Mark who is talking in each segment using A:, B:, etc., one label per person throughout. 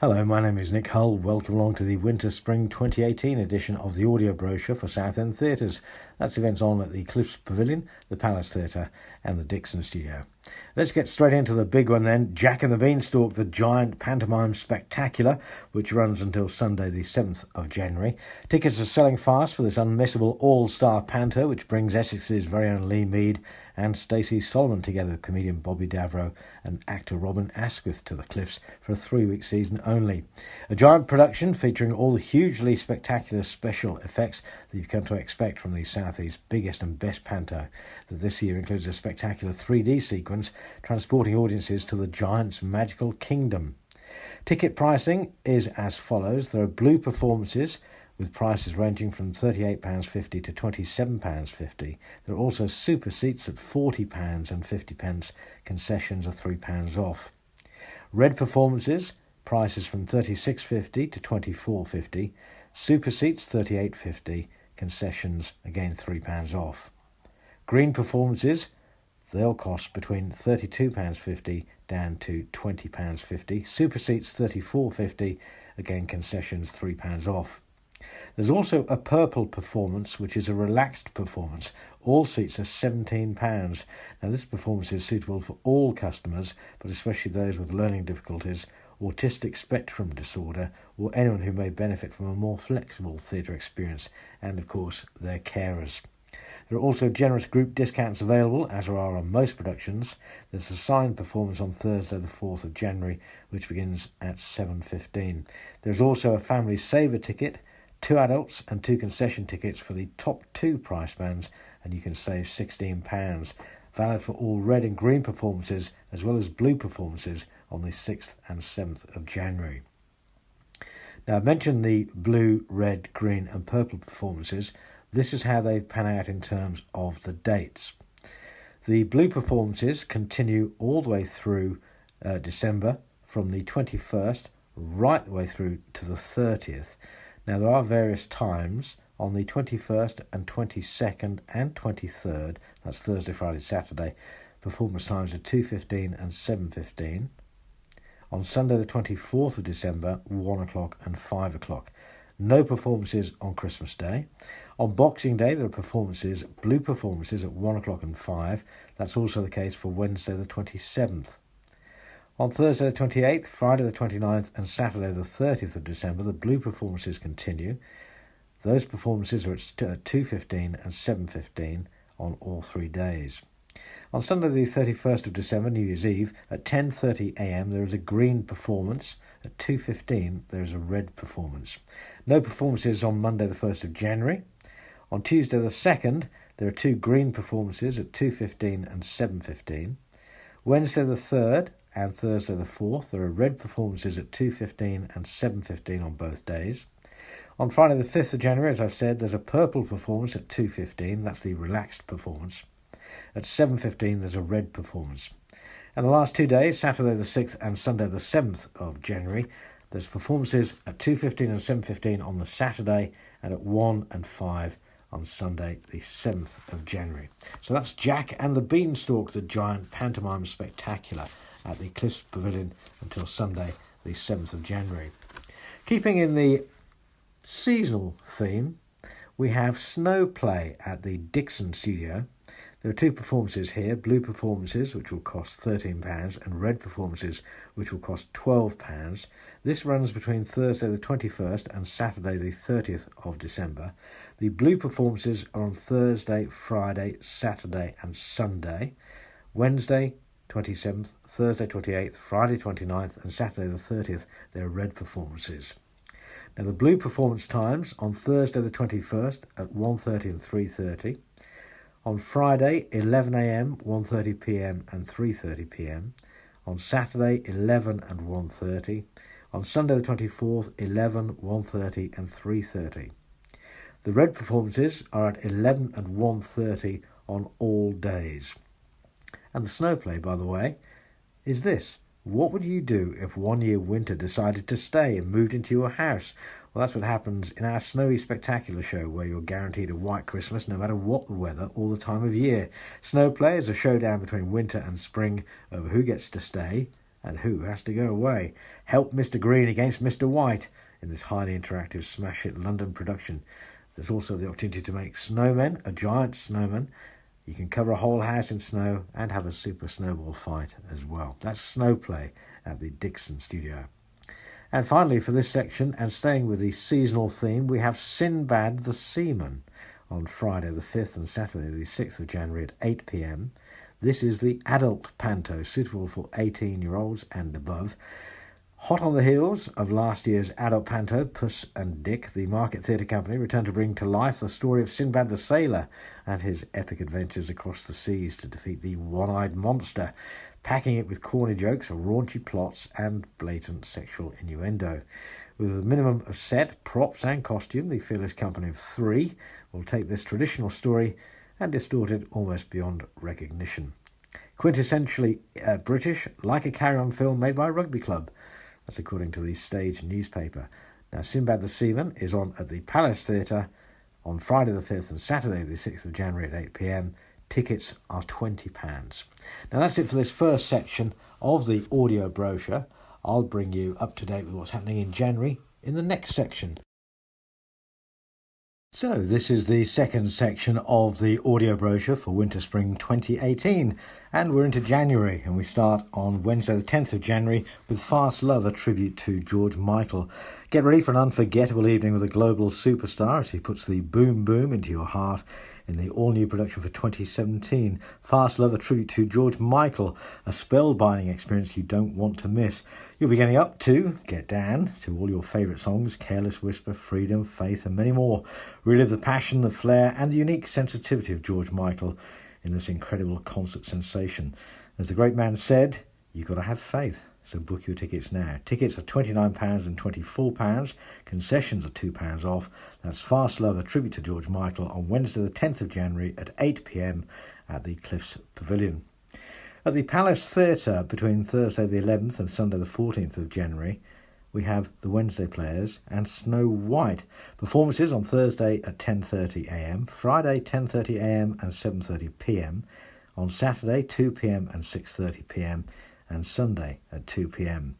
A: Hello, my name is Nick Hull. Welcome along to the Winter-Spring 2018 edition of the audio brochure for Southend Theatres. That's events on at the Cliffs Pavilion, the Palace Theatre and the Dixon Studio. Let's get straight into the big one then. Jack and the Beanstalk, the giant pantomime spectacular, which runs until Sunday the 7th of January. Tickets are selling fast for this unmissable all-star panto, which brings Essex's very own Lee Mead and Stacey Solomon together with comedian Bobby Davro and actor Robin Asquith to the Cliffs for a 3-week season only. A giant production featuring all the hugely spectacular special effects that you've come to expect from the Southeast's biggest and best panto, that this year includes a spectacular 3D sequence transporting audiences to the giant's magical kingdom. Ticket pricing is as follows. There are blue performances with prices ranging from £38.50 to £27.50. There are also super seats at £40 and 50p. Concessions are £3 off. Red performances, prices from £36.50 to £24.50. Super seats £38.50. Concessions, again £3 off. Green performances, they'll cost between £32.50 down to £20.50. Super seats £34.50. Again, concessions £3 off. There's also a purple performance, which is a relaxed performance. All seats are £17. Now, this performance is suitable for all customers, but especially those with learning difficulties, autistic spectrum disorder, or anyone who may benefit from a more flexible theatre experience, and of course, their carers. There are also generous group discounts available, as there are on most productions. There's a signed performance on Thursday the 4th of January, which begins at 7:15. There's also a family saver ticket, 2 adults and 2 concession tickets for the top 2 price bands, and you can save £16. Valid for all red and green performances, as well as blue performances on the 6th and 7th of January. Now, I've mentioned the blue, red, green and purple performances. This is how they pan out in terms of the dates. The blue performances continue all the way through December, from the 21st right the way through to the 30th. Now, there are various times on the 21st and 22nd and 23rd, that's Thursday, Friday, Saturday. Performance times are 2:15 and 7:15. On Sunday the 24th of December, 1 o'clock and 5 o'clock. No performances on Christmas Day. On Boxing Day, there are performances, blue performances at 1 o'clock and 5. That's also the case for Wednesday the 27th. On Thursday the 28th, Friday the 29th and Saturday the 30th of December, the blue performances continue. Those performances are at 2:15 and 7:15 on all 3 days. On Sunday the 31st of December, New Year's Eve, at 10:30am there is a green performance. At 2:15 there is a red performance. No performances on Monday the 1st of January. On Tuesday the 2nd, there are 2 green performances at 2:15 and 7:15. Wednesday the 3rd and Thursday the 4th, there are red performances at 2:15 and 7:15 on both days. On Friday the 5th of January, as I've said, there's a purple performance at 2:15, that's the relaxed performance. At 7:15 there's a red performance. And the last 2 days, Saturday the 6th and Sunday the 7th of January, there's performances at 2:15 and 7:15 on the Saturday, and at 1 and 5 on Sunday the 7th of January. So that's Jack and the Beanstalk, the giant pantomime spectacular, at the Cliffs Pavilion until Sunday the 7th of January. Keeping in the seasonal theme, we have Snow Play at the Dixon Studio. There are 2 performances here, blue performances, which will cost £13, and red performances, which will cost £12. This runs between Thursday the 21st and Saturday the 30th of December. The blue performances are on Thursday, Friday, Saturday and Sunday. Wednesday 27th, Thursday 28th, Friday 29th and Saturday the 30th, there are red performances. Now, the blue performance times on Thursday the 21st at 1:30 and 3:30. On Friday, 11am, 1:30pm and 3:30pm. On Saturday, 11 and 1:30. On Sunday the 24th, 11, 1:30 and 3:30. The red performances are at 11 and 1:30 on all days. And the snow play, by the way, is this. What would you do if one year winter decided to stay and moved into your house? Well, that's what happens in our Snowy Spectacular show, where you're guaranteed a white Christmas no matter what the weather all the time of year. Snow Play is a showdown between winter and spring over who gets to stay And who has to go away? Help Mr. Green against Mr. White in this highly interactive smash hit London production. There's also the opportunity to make snowmen, a giant snowman. You can cover a whole house in snow and have a super snowball fight as well. That's snow play at the Dixon studio. And finally, for this section, and staying with the seasonal theme, we have Sinbad the Seaman on Friday the 5th and Saturday the 6th of January at 8 p.m. This is the adult panto, suitable for 18-year-olds and above. Hot on the heels of last year's adult panto, Puss and Dick, the Market Theatre Company returned to bring to life the story of Sinbad the Sailor and his epic adventures across the seas to defeat the one-eyed monster, packing it with corny jokes, raunchy plots and blatant sexual innuendo. With a minimum of set, props and costume, the fearless company of three will take this traditional story and distort it almost beyond recognition. Quintessentially British, like a carry-on film made by a rugby club. That's according to the Stage newspaper. Now, Sinbad the Seaman is on at the Palace Theatre on Friday the 5th and Saturday the 6th of January at 8 p.m. Tickets are £20. Now, that's it for this first section of the audio brochure. I'll bring you up to date with what's happening in January in the next section. So this is the second section of the audio brochure for Winter-Spring 2018, and we're into January, and we start on Wednesday the 10th of January with Fast Love, a tribute to George Michael. Get ready for an unforgettable evening with a global superstar as he puts the boom boom into your heart in the all-new production for 2017. Fast Love, a tribute to George Michael, a spellbinding experience you don't want to miss. You'll be getting up to, get down to all your favourite songs, Careless Whisper, Freedom, Faith and many more. Relive the passion, the flair and the unique sensitivity of George Michael in this incredible concert sensation. As the great man said, you've got to have faith. So book your tickets now. Tickets are £29 and £24. Concessions are £2 off. That's Fast Love, a tribute to George Michael on Wednesday the 10th of January at 8 p.m. at the Cliffs Pavilion. At the Palace Theatre between Thursday the 11th and Sunday the 14th of January, we have The Wednesday Players and Snow White. Performances on Thursday at 10:30 a.m, Friday 10:30 a.m. and 7:30 p.m, on Saturday 2 p.m. and 6:30 p.m, and Sunday at 2 p.m.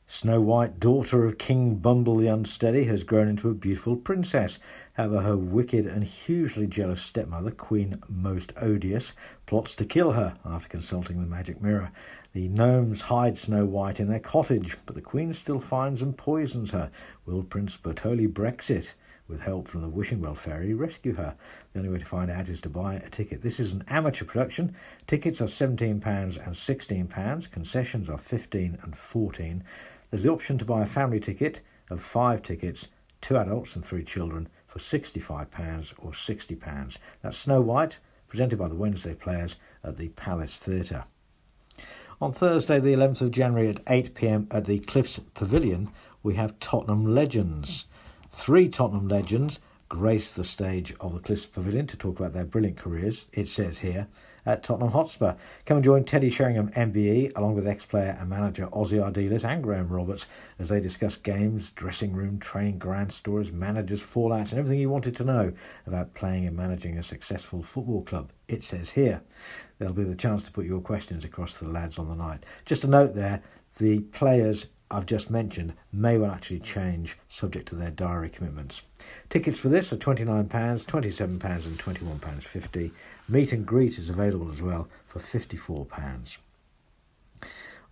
A: Snow White, daughter of King Bumble the Unsteady, has grown into a beautiful princess. However, her wicked and hugely jealous stepmother, Queen Most Odious, plots to kill her after consulting the magic mirror. The gnomes hide Snow White in their cottage, but the Queen still finds and poisons her. Will Prince Bertoli Brexit, with help from the Wishing Well Fairy, rescue her? The only way to find out is to buy a ticket. This is an amateur production. Tickets are £17 and £16. Concessions are £15 and £14. There's the option to buy a family ticket of 5 tickets, 2 adults and 3 children, for £65 or £60. That's Snow White, presented by the Wednesday Players at the Palace Theatre. On Thursday the 11th of January at 8 p.m. at the Cliffs Pavilion, we have Tottenham Legends. 3 Tottenham legends grace the stage of the Cliffs Pavilion to talk about their brilliant careers, it says here, at Tottenham Hotspur. Come and join Teddy Sheringham MBE along with ex-player and manager Ozzy Ardiles and Graham Roberts as they discuss games, dressing room, training ground stories, managers, fallouts and everything you wanted to know about playing and managing a successful football club, it says here. There'll be the chance to put your questions across to the lads on the night. Just a note there, the players I've just mentioned may well actually change subject to their diary commitments. Tickets for this are £29, £27 and £21.50. Meet and greet is available as well for £54.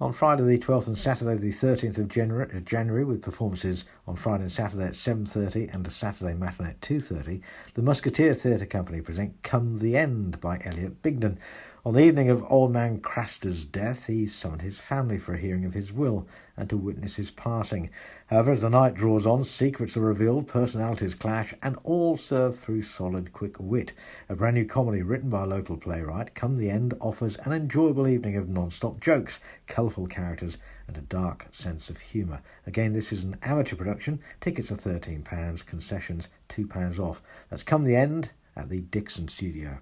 A: On Friday the 12th and Saturday the 13th of January, with performances on Friday and Saturday at 7:30 and a Saturday matinee at 2:30, the Musketeer Theatre Company present Come the End by Elliot Bigden. On the evening of Old Man Craster's death, he summoned his family for a hearing of his will and to witness his passing. However, as the night draws on, secrets are revealed, personalities clash, and all served through solid, quick wit. A brand new comedy written by a local playwright, Come the End offers an enjoyable evening of non-stop jokes, colourful characters, and a dark sense of humour. Again, this is an amateur production. Tickets are £13, concessions £2 off. That's Come the End at the Dixon Studio.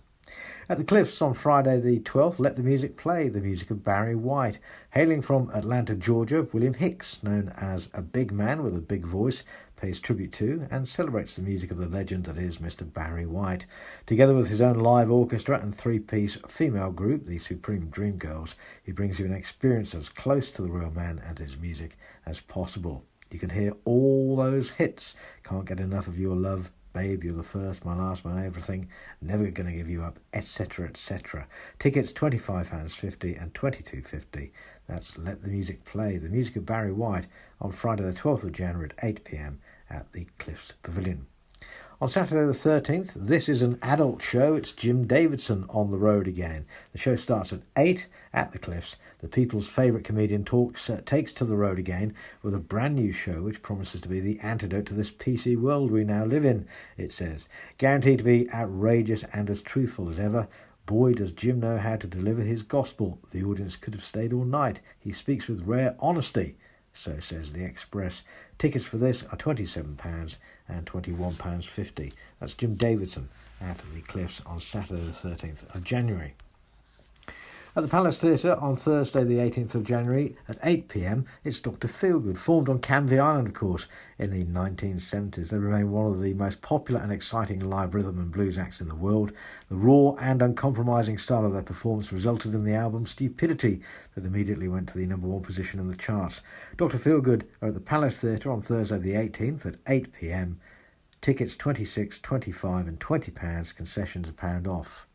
A: At the Cliffs on Friday the 12th, Let the Music Play, the music of Barry White. Hailing from Atlanta, Georgia, William Hicks, known as a big man with a big voice, pays tribute to and celebrates the music of the legend that is Mr. Barry White. Together with his own live orchestra and three-piece female group, the Supreme Dream Girls, he brings you an experience as close to the real man and his music as possible. You can hear all those hits, Can't Get Enough of Your Love, Babe, You're the First, My Last, My Everything, Never Gonna Give You Up, etc., etc. Tickets £25.50 and $22.50. That's Let the Music Play, the music of Barry White, on Friday the 12th of January at 8 p.m. at the Cliffs Pavilion. On Saturday the 13th, this is an adult show. It's Jim Davidson on the road again. The show starts at 8 at the Cliffs. The people's favourite comedian takes to the road again with a brand new show which promises to be the antidote to this PC world we now live in, it says. Guaranteed to be outrageous and as truthful as ever. Boy, does Jim know how to deliver his gospel. The audience could have stayed all night. He speaks with rare honesty, so says the Express. Tickets for this are £27 and £21.50. That's Jim Davidson at the Cliffs on Saturday the 13th of January. At the Palace Theatre on Thursday the 18th of January at 8 p.m, it's Dr. Feelgood, formed on Canvey Island, of course, in the 1970s. They remain one of the most popular and exciting live rhythm and blues acts in the world. The raw and uncompromising style of their performance resulted in the album Stupidity, that immediately went to the number one position in the charts. Dr. Feelgood are at the Palace Theatre on Thursday the 18th at 8 p.m. Tickets £26, £25 and £20, concessions £1 off.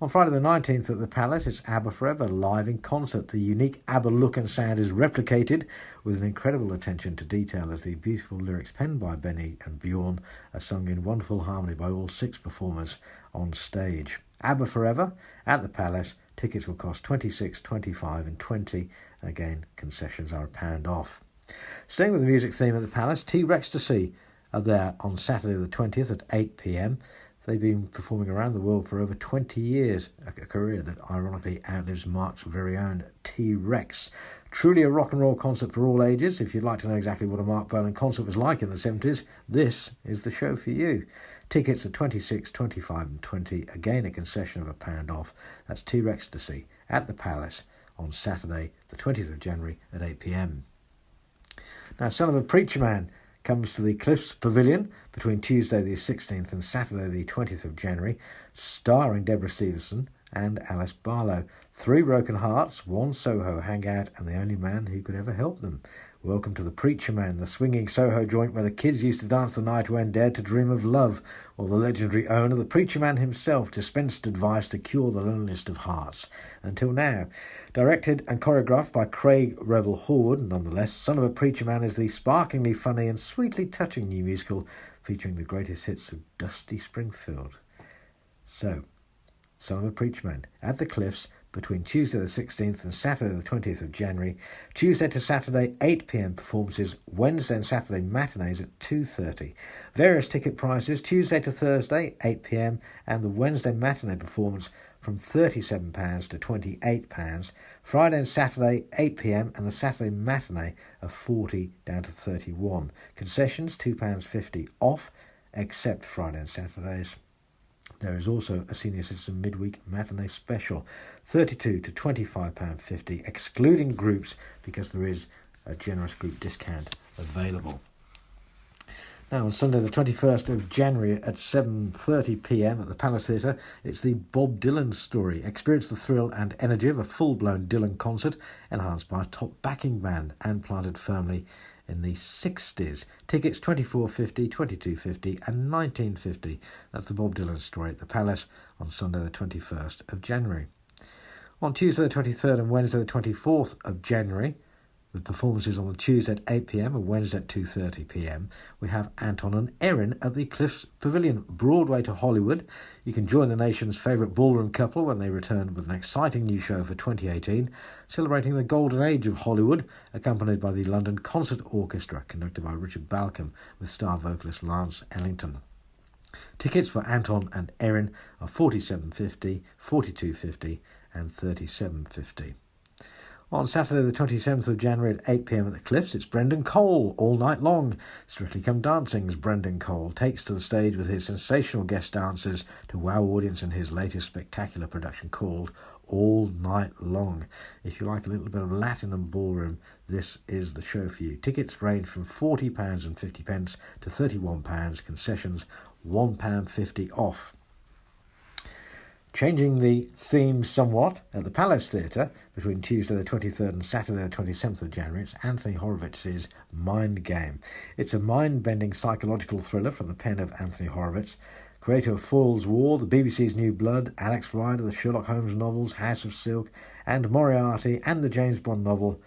A: On Friday the 19th at the Palace, it's ABBA Forever, live in concert. The unique ABBA look and sound is replicated with an incredible attention to detail as the beautiful lyrics penned by Benny and Bjorn are sung in wonderful harmony by all six performers on stage. ABBA Forever at the Palace. Tickets will cost £26, £25 and $20, and again, concessions are £1 off. Staying with the music theme at the Palace, T-Rex to See are there on Saturday the 20th at 8 p.m. They've been performing around the world for over 20 years, a career that ironically outlives Mark's very own T-Rex. Truly a rock and roll concert for all ages. If you'd like to know exactly what a Mark Bolan concert was like in the 70s, this is the show for you. Tickets are £26, £25 and $20, again a concession of £1 off. That's T-Rex to See at the Palace on Saturday the 20th of January at 8 p.m. Now, Son of a Preacher Man comes to the Cliffs Pavilion between Tuesday the 16th and Saturday the 20th of January, starring Deborah Stevenson and Alice Barlow. 3 broken hearts, 1 Soho hangout, and the only man who could ever help them. Welcome to the Preacher Man, the swinging Soho joint where the kids used to dance the night when dared to dream of love, or the legendary owner, the Preacher Man himself, dispensed advice to cure the loneliest of hearts. Until now. Directed and choreographed by Craig Revel Horwood, nonetheless, Son of a Preacher Man is the sparklingly funny and sweetly touching new musical featuring the greatest hits of Dusty Springfield. So, Son of a Preacher Man at the Cliffs between Tuesday the 16th and Saturday the 20th of January. Tuesday to Saturday 8 p.m. performances, Wednesday and Saturday matinees at 2:30. Various ticket prices, Tuesday to Thursday 8 p.m. and the Wednesday matinee performance from £37 to £28. Friday and Saturday 8 p.m. and the Saturday matinee are £40 down to £31. Concessions £2.50 off, except Friday and Saturdays. There is also a senior citizen midweek matinee special, £32 to £25.50, excluding groups, because there is a generous group discount available. Now, on Sunday the 21st of January at 7:30 p.m. at the Palace Theatre, it's the Bob Dylan story. Experience the thrill and energy of a full-blown Dylan concert, enhanced by a top backing band and planted firmly in the 60s. Tickets $24.50, $22.50 and $19.50. That's the Bob Dylan story at the Palace on Sunday the 21st of January. On Tuesday the 23rd and Wednesday the 24th of January, with performances on the Tuesday at 8 p.m. and Wednesday at 2:30 p.m, we have Anton and Erin at the Cliffs Pavilion, Broadway to Hollywood. You can join the nation's favourite ballroom couple when they return with an exciting new show for 2018, celebrating the golden age of Hollywood, accompanied by the London Concert Orchestra, conducted by Richard Balcom, with star vocalist Lance Ellington. Tickets for Anton and Erin are $47.50, $42.50 and $37.50. On Saturday the 27th of January at 8pm at the Cliffs, it's Brendan Cole all night long. Strictly Come Dancing's Brendan Cole takes to the stage with his sensational guest dancers to wow audience in his latest spectacular production called All Night Long. If you like a little bit of Latin and ballroom, this is the show for you. Tickets range from £40.50 to £31, concessions £1.50 off. Changing the theme somewhat, at the Palace Theatre, between Tuesday the 23rd and Saturday the 27th of January, it's Anthony Horowitz's Mind Game. It's a mind-bending psychological thriller from the pen of Anthony Horowitz, creator of Foyle's War, the BBC's New Blood, Alex Rider, the Sherlock Holmes novels, House of Silk, and Moriarty, and the James Bond novel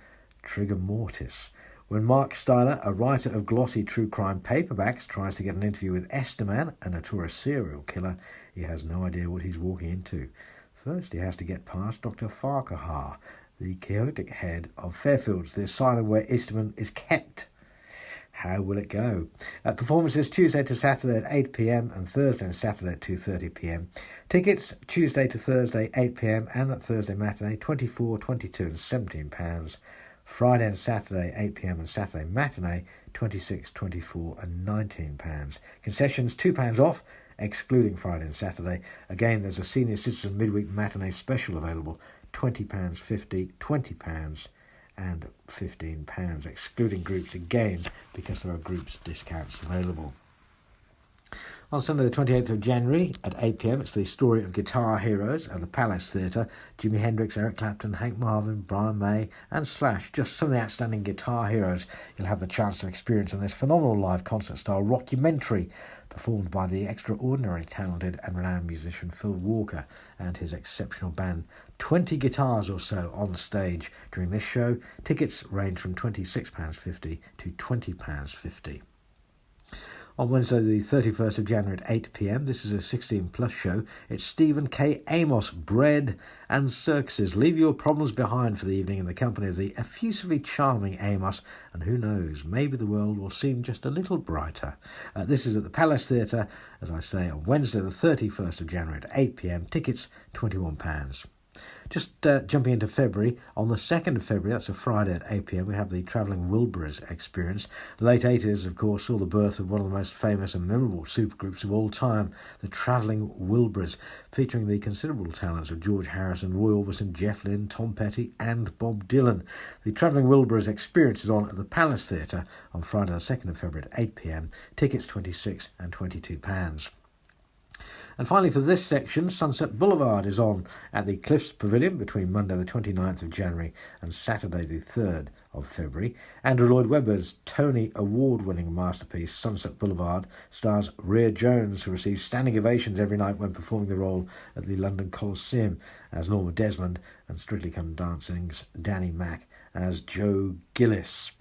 A: Trigger Mortis. When Mark Styler, a writer of glossy true crime paperbacks, tries to get an interview with Esterman, a notorious serial killer, he has no idea what he's walking into. First, he has to get past Dr. Farquhar, the chaotic head of Fairfields, the asylum where Esterman is kept. How will it go? Performances Tuesday to Saturday at 8pm and Thursday and Saturday at 2:30pm. Tickets Tuesday to Thursday 8pm and that Thursday matinee £24, £22 and £17. Friday and Saturday 8pm and Saturday matinee £26, £24 and £19. Concessions £2 off, excluding Friday and Saturday. Again, there's a senior citizen midweek matinee special available, £20, £50, £20 and £15, excluding groups again because there are groups discounts available. On Sunday the 28th of January at 8pm, it's the story of guitar heroes at the Palace Theatre. Jimi Hendrix, Eric Clapton, Hank Marvin, Brian May and Slash, just some of the outstanding guitar heroes you'll have the chance to experience in this phenomenal live concert-style rockumentary performed by the extraordinarily talented and renowned musician Phil Walker and his exceptional band. 20 guitars or so on stage during this show. Tickets range from £26.50 to £20.50. On Wednesday the 31st of January at 8pm, this is a 16-plus show. It's Stephen K. Amos, Bread and Circuses. Leave your problems behind for the evening in the company of the effusively charming Amos, and who knows, maybe the world will seem just a little brighter. This is at the Palace Theatre, as I say, on Wednesday the 31st of January at 8pm. Tickets £21. Just jumping into February, on the 2nd of February, that's a Friday at 8pm, we have the Travelling Wilburys experience. The late 80s, of course, saw the birth of one of the most famous and memorable supergroups of all time, the Travelling Wilburys, featuring the considerable talents of George Harrison, Roy Orbison, Jeff Lynne, Tom Petty and Bob Dylan. The Travelling Wilburys experience is on at the Palace Theatre on Friday the 2nd of February at 8pm. Tickets £26 and £22. And finally, for this section, Sunset Boulevard is on at the Cliffs Pavilion between Monday the 29th of January and Saturday the 3rd of February. Andrew Lloyd Webber's Tony Award-winning masterpiece, Sunset Boulevard, stars Rhea Jones, who receives standing ovations every night when performing the role at the London Coliseum as Norma Desmond, and Strictly Come Dancing's Danny Mac as Joe Gillis.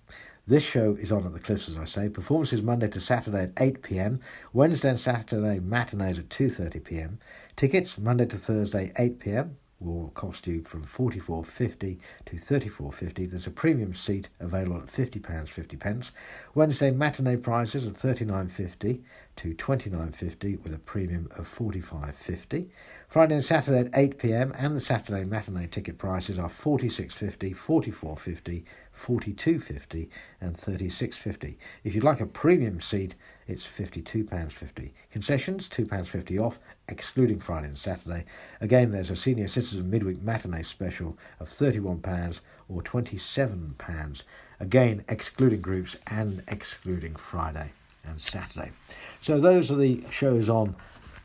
A: This show is on at the Cliffs, as I say. Performances Monday to Saturday at 8pm, Wednesday and Saturday matinees at 2:30pm. Tickets Monday to Thursday 8pm will cost you from £44.50 to £34.50. There's a premium seat available at £50.50. Wednesday matinee prices are £39.50 to £29.50 with a premium of £45.50. Friday and Saturday at 8pm and the Saturday matinee ticket prices are £46.50, £44.50, £42.50 and £36.50. If you'd like a premium seat, it's £52.50. Concessions, £2.50 off, excluding Friday and Saturday. Again, there's a senior citizen midweek matinee special of £31 or £27. Again, excluding groups and excluding Friday and Saturday. So those are the shows on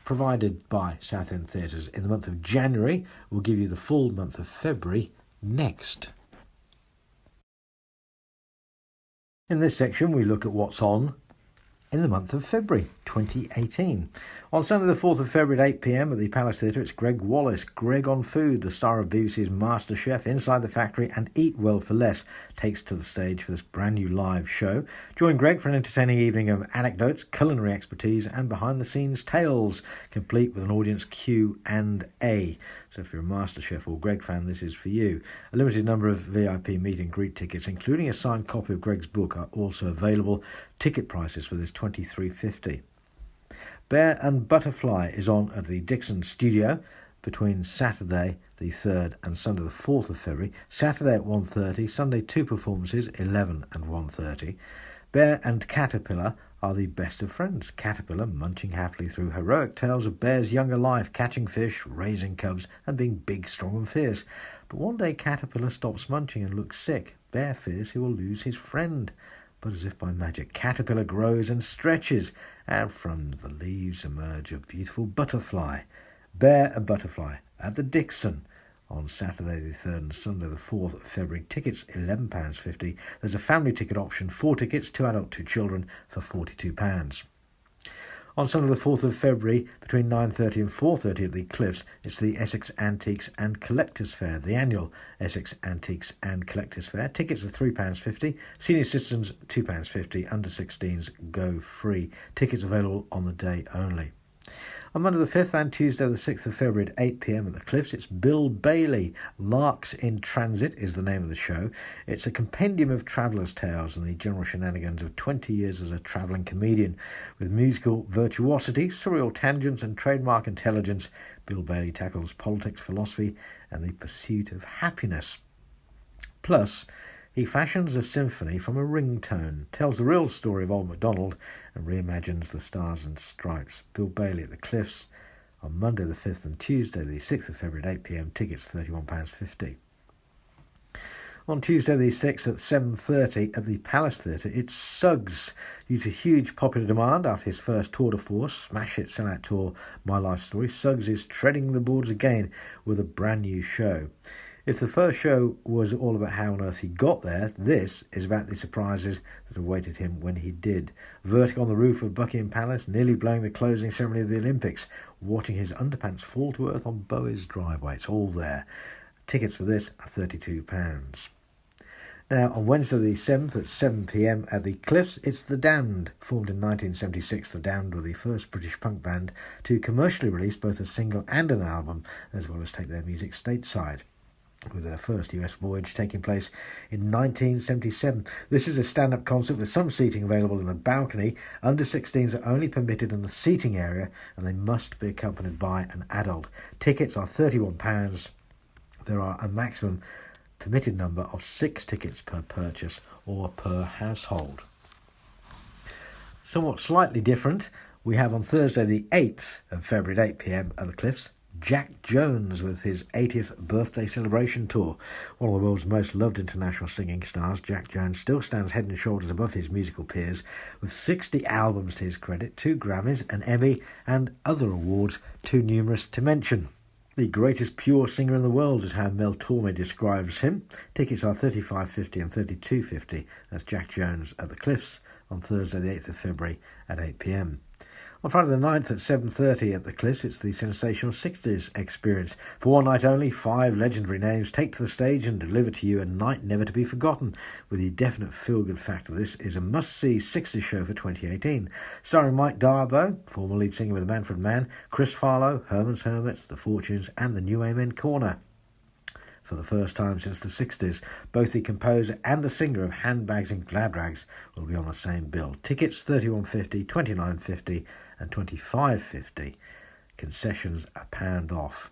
A: provided by Southend Theatres in the month of January. We'll give you the full month of February next. In this section, we look at what's on in the month of February 2018. On Sunday the 4th of February at 8pm at the Palace Theatre, it's Greg Wallace, Greg on Food, the star of BBC's MasterChef, Inside the Factory and Eat Well for Less, takes to the stage for this brand new live show. Join Greg for an entertaining evening of anecdotes, culinary expertise and behind-the-scenes tales, complete with an audience Q&A. So if you're a MasterChef or Greg fan, this is for you. A limited number of VIP meet and greet tickets, including a signed copy of Greg's book, are also available. Ticket prices for this £23.50. Bear and Butterfly is on at the Dixon Studio. between Saturday the 3rd and Sunday the 4th of February. Saturday at 1:30, Sunday 2 performances, 11 and 1:30. Bear and Caterpillar are the best of friends. Caterpillar munching happily through heroic tales of Bear's younger life, catching fish, raising cubs, and being big, strong and fierce. But one day Caterpillar stops munching and looks sick. Bear fears he will lose his friend. But as if by magic, Caterpillar grows and stretches, and from the leaves emerge a beautiful butterfly. Bear and Butterfly at the Dixon on Saturday the 3rd and Sunday the 4th of February. Tickets £11.50. There's a family ticket option, 4 tickets, 2 adult, 2 children for £42. On Sunday the 4th of February, between 9:30 and 4:30 at the Cliffs, it's the Essex Antiques and Collectors Fair, the annual Essex Antiques and Collectors Fair. Tickets are £3.50, senior citizens £2.50, under 16s go free. Tickets available on the day only. On Monday the 5th and Tuesday the 6th of February at 8 p.m. at the Cliffs, it's Bill Bailey. Larks in Transit is the name of the show. It's a compendium of travellers' tales and the general shenanigans of 20 years as a travelling comedian. With musical virtuosity, surreal tangents and trademark intelligence, Bill Bailey tackles politics, philosophy and the pursuit of happiness. Plus, he fashions a symphony from a ringtone, tells the real story of Old MacDonald and reimagines the Stars and Stripes. Bill Bailey at the Cliffs on Monday the 5th and Tuesday the 6th of February at 8 p.m. Tickets £31.50. On Tuesday the 6th at 7:30 at the Palace Theatre, it's Suggs. Due to huge popular demand after his first tour de force, smash hit sellout tour My Life Story, Suggs is treading the boards again with a brand new show. If the first show was all about how on earth he got there, this is about the surprises that awaited him when he did. Vertigo on the roof of Buckingham Palace, nearly blowing the closing ceremony of the Olympics, watching his underpants fall to earth on Bowie's driveway. It's all there. Tickets for this are £32. Now, on Wednesday the 7th at 7 p.m. at the Cliffs, it's The Damned. Formed in 1976, The Damned were the first British punk band to commercially release both a single and an album, as well as take their music stateside, with their first US voyage taking place in 1977. This is a stand-up concert with some seating available in the balcony. Under 16s are only permitted in the seating area and they must be accompanied by an adult. Tickets are £31. There are a maximum permitted number of 6 tickets per purchase or per household. Somewhat slightly different, we have on Thursday the 8th of February at 8 p.m. at the Cliffs, Jack Jones with his 80th birthday celebration tour. One of the world's most loved international singing stars, Jack Jones still stands head and shoulders above his musical peers, with 60 albums to his credit, 2 Grammys, an Emmy, and other awards too numerous to mention. The greatest pure singer in the world is how Mel Torme describes him. Tickets are $35.50 and $32.50. That's Jack Jones at the Cliffs on Thursday the 8th of February at 8 p.m. On Friday the 9th at 7:30 at the Cliffs, it's the sensational 60s experience. For one night only, 5 legendary names take to the stage and deliver to you a night never to be forgotten, with the definite feel-good factor. This is a must-see 60s show for 2018. Starring Mike Darbo, former lead singer with Manfred Mann, Chris Farlow, Herman's Hermits, The Fortunes and the New Amen Corner. For the first time since the 60s, both the composer and the singer of Handbags and Glad Rags will be on the same bill. Tickets $31.50, $29.50 and $25.50. Concessions £1 off.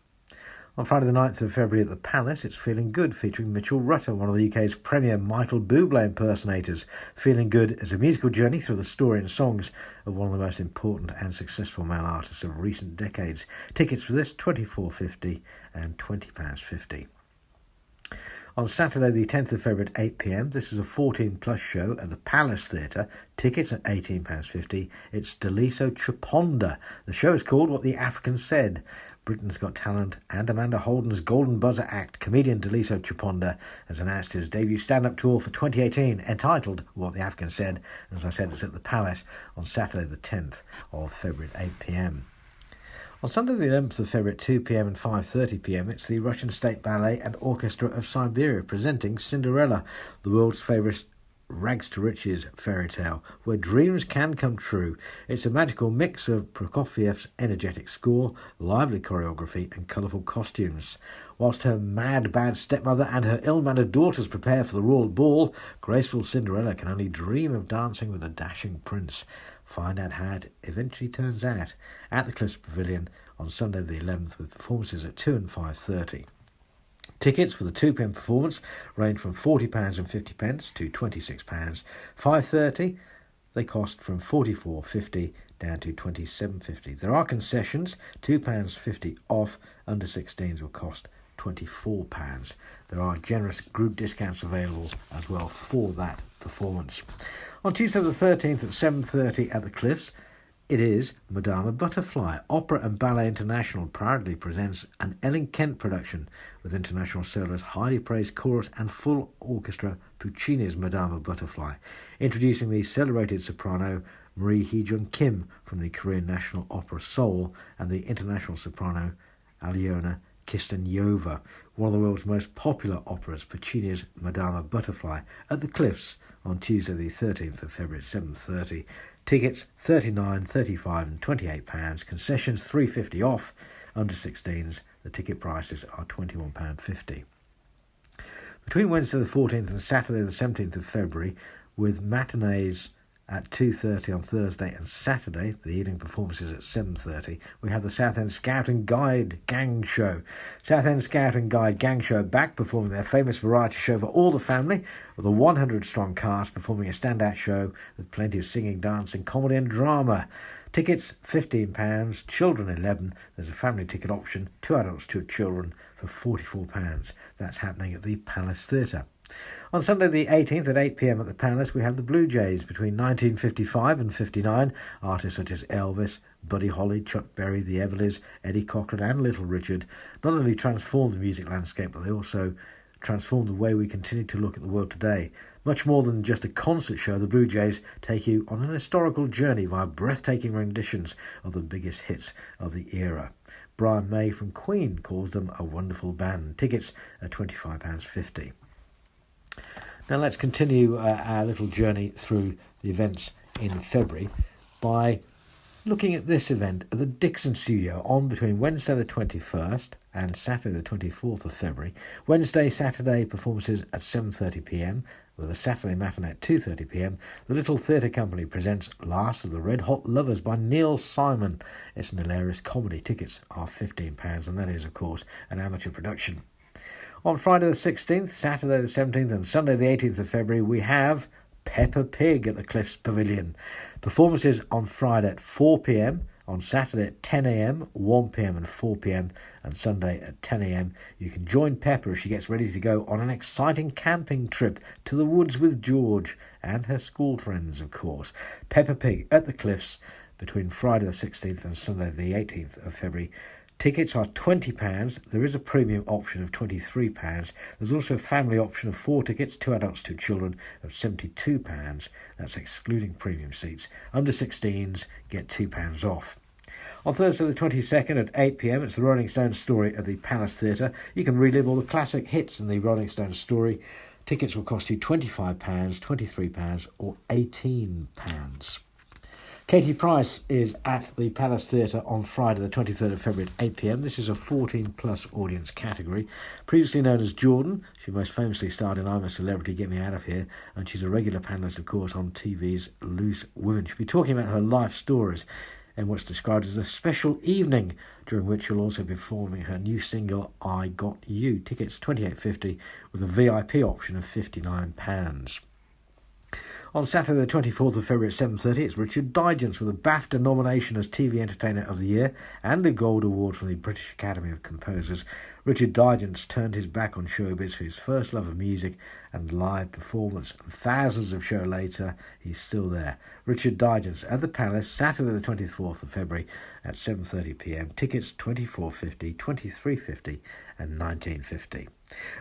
A: On Friday the 9th of February at the Palace, it's Feeling Good, featuring Mitchell Rutter, one of the UK's premier Michael Bublé impersonators. Feeling Good is a musical journey through the story and songs of one of the most important and successful male artists of recent decades. Tickets for this £24.50 and £20.50. On Saturday the 10th of February at 8 p.m, this is a 14-plus show at the Palace Theatre. Tickets at £18.50. It's Daliso Chaponda. The show is called What the African Said. Britain's Got Talent and Amanda Holden's Golden Buzzer act, comedian Daliso Chaponda, has announced his debut stand-up tour for 2018, entitled What the African Said. As I said, it's at the Palace on Saturday the 10th of February at 8 p.m. On Sunday the 11th of February at 2 p.m. and 5:30 p.m, it's the Russian State Ballet and Orchestra of Siberia presenting Cinderella, the world's favourite rags to riches fairy tale, where dreams can come true. It's a magical mix of Prokofiev's energetic score, lively choreography and colourful costumes. Whilst her mad, bad stepmother and her ill-mannered daughters prepare for the royal ball, graceful Cinderella can only dream of dancing with a dashing prince. Find out how it eventually turns out at the Cliffs Pavilion on Sunday the 11th, with performances at 2 and 5:30. Tickets for the 2 p.m. performance range from £40.50 to £26. 5:30, they cost from £44.50 down to £27.50. There are concessions, £2.50 off. Under 16s will cost £24. There are generous group discounts available as well for that performance. On Tuesday the 13th at 7:30 at the Cliffs, it is Madama Butterfly. Opera and Ballet International proudly presents an Ellen Kent production with international soloist, highly praised chorus and full orchestra Puccini's Madama Butterfly, introducing the celebrated soprano Marie Hee-jung Kim from the Korean National Opera Seoul and the international soprano Alyona Kistanyova, one of the world's most popular operas, Puccini's Madama Butterfly, at the Cliffs on Tuesday the 13th of February at 7:30. Tickets £39, £35 and £28. Concessions £3.50 off. Under 16s, the ticket prices are £21.50. Between Wednesday the 14th and Saturday the 17th of February, with matinees at 2:30 on Thursday and Saturday, the evening performances at 7:30, we have the Southend Scout and Guide Gang Show. Southend Scout and Guide Gang Show back performing their famous variety show for all the family, with a 100-strong cast performing a standout show with plenty of singing, dancing, comedy and drama. Tickets £15, children £11. There's a family ticket option, 2 adults, 2 children, for £44. That's happening at the Palace Theatre. On Sunday the 18th at 8 p.m. at the Palace, we have the Blue Jays. Between 1955 and 59, artists such as Elvis, Buddy Holly, Chuck Berry, the Everleys, Eddie Cochran and Little Richard not only transformed the music landscape, but they also transformed the way we continue to look at the world today. Much more than just a concert show, the Blue Jays take you on an historical journey via breathtaking renditions of the biggest hits of the era. Brian May from Queen calls them a wonderful band. Tickets are £25.50. Now let's continue our little journey through the events in February by looking at this event at the Dixon Studio on between Wednesday the 21st and Saturday the 24th of February. Wednesday, Saturday performances at 7:30 p.m. with a Saturday matinee at 2:30 p.m. The Little Theatre Company presents Last of the Red Hot Lovers by Neil Simon. It's an hilarious comedy. Tickets are £15, and that is, of course, an amateur production. On Friday the 16th, Saturday the 17th and Sunday the 18th of February, we have Peppa Pig at the Cliffs Pavilion. Performances on Friday at 4 p.m, on Saturday at 10 a.m, 1 p.m and 4 p.m, and Sunday at 10 a.m. You can join Peppa as she gets ready to go on an exciting camping trip to the woods with George and her school friends, of course. Peppa Pig at the Cliffs between Friday the 16th and Sunday the 18th of February. Tickets are £20. There is a premium option of £23. There's also a family option of 4 tickets, 2 adults, 2 children, of £72. That's excluding premium seats. Under 16s get £2 off. On Thursday the 22nd at 8 p.m, it's the Rolling Stones story at the Palace Theatre. You can relive all the classic hits in the Rolling Stones story. Tickets will cost you £25, £23 or £18. Katie Price is at the Palace Theatre on Friday the 23rd of February at 8 p.m. This is a 14-plus audience category. Previously known as Jordan, she most famously starred in I'm a Celebrity, Get Me Out of Here, and she's a regular panellist, of course, on TV's Loose Women. She'll be talking about her life stories in what's described as a special evening, during which she'll also be performing her new single, I Got You. Tickets $28.50 with a VIP option of £59. On Saturday the 24th of February at 7:30, it's Richard Digance with a BAFTA nomination as TV Entertainer of the Year and a Gold Award from the British Academy of Composers. Richard Digance turned his back on showbiz for his first love of music and live performance. Thousands of shows later, he's still there. Richard Digance at the Palace, Saturday the 24th of February at 7:30 p.m. Tickets $24.50, $23.50 and $19.50.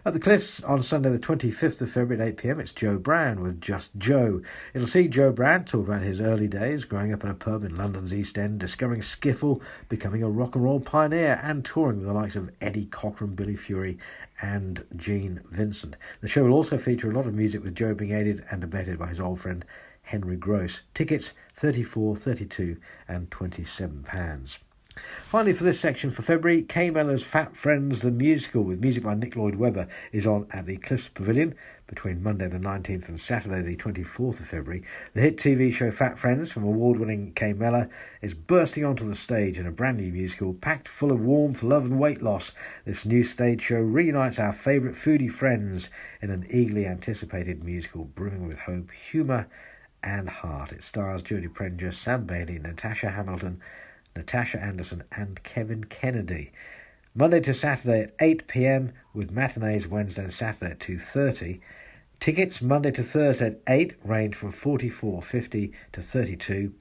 A: At the Cliffs on Sunday the 25th of February at 8 p.m, it's Joe Brown with Just Joe. It'll see Joe Brown talk about his early days, growing up in a pub in London's East End, discovering skiffle, becoming a rock and roll pioneer, and touring with the likes of Eddie Cochran, Billy Fury and Gene Vincent. The show will also feature a lot of music, with Joe being aided and abetted by his old friend Henry Gross. Tickets $34, $32 and £27. Finally, for this section for February, Kay Mellor's Fat Friends the Musical, with music by Nick Lloyd-Webber, is on at the Cliffs Pavilion between Monday the 19th and Saturday the 24th of February. The hit TV show Fat Friends from award-winning Kay Mellor is bursting onto the stage in a brand new musical packed full of warmth, love and weight loss. This new stage show reunites our favourite foodie friends in an eagerly anticipated musical brimming with hope, humour and heart. It stars Jodie Prenger, Sam Bailey, Natasha Hamilton, Natasha Anderson and Kevin Kennedy. Monday to Saturday at 8 p.m. with matinees Wednesday and Saturday at 2:30. Tickets Monday to Thursday at 8 range from $44.50 to $32.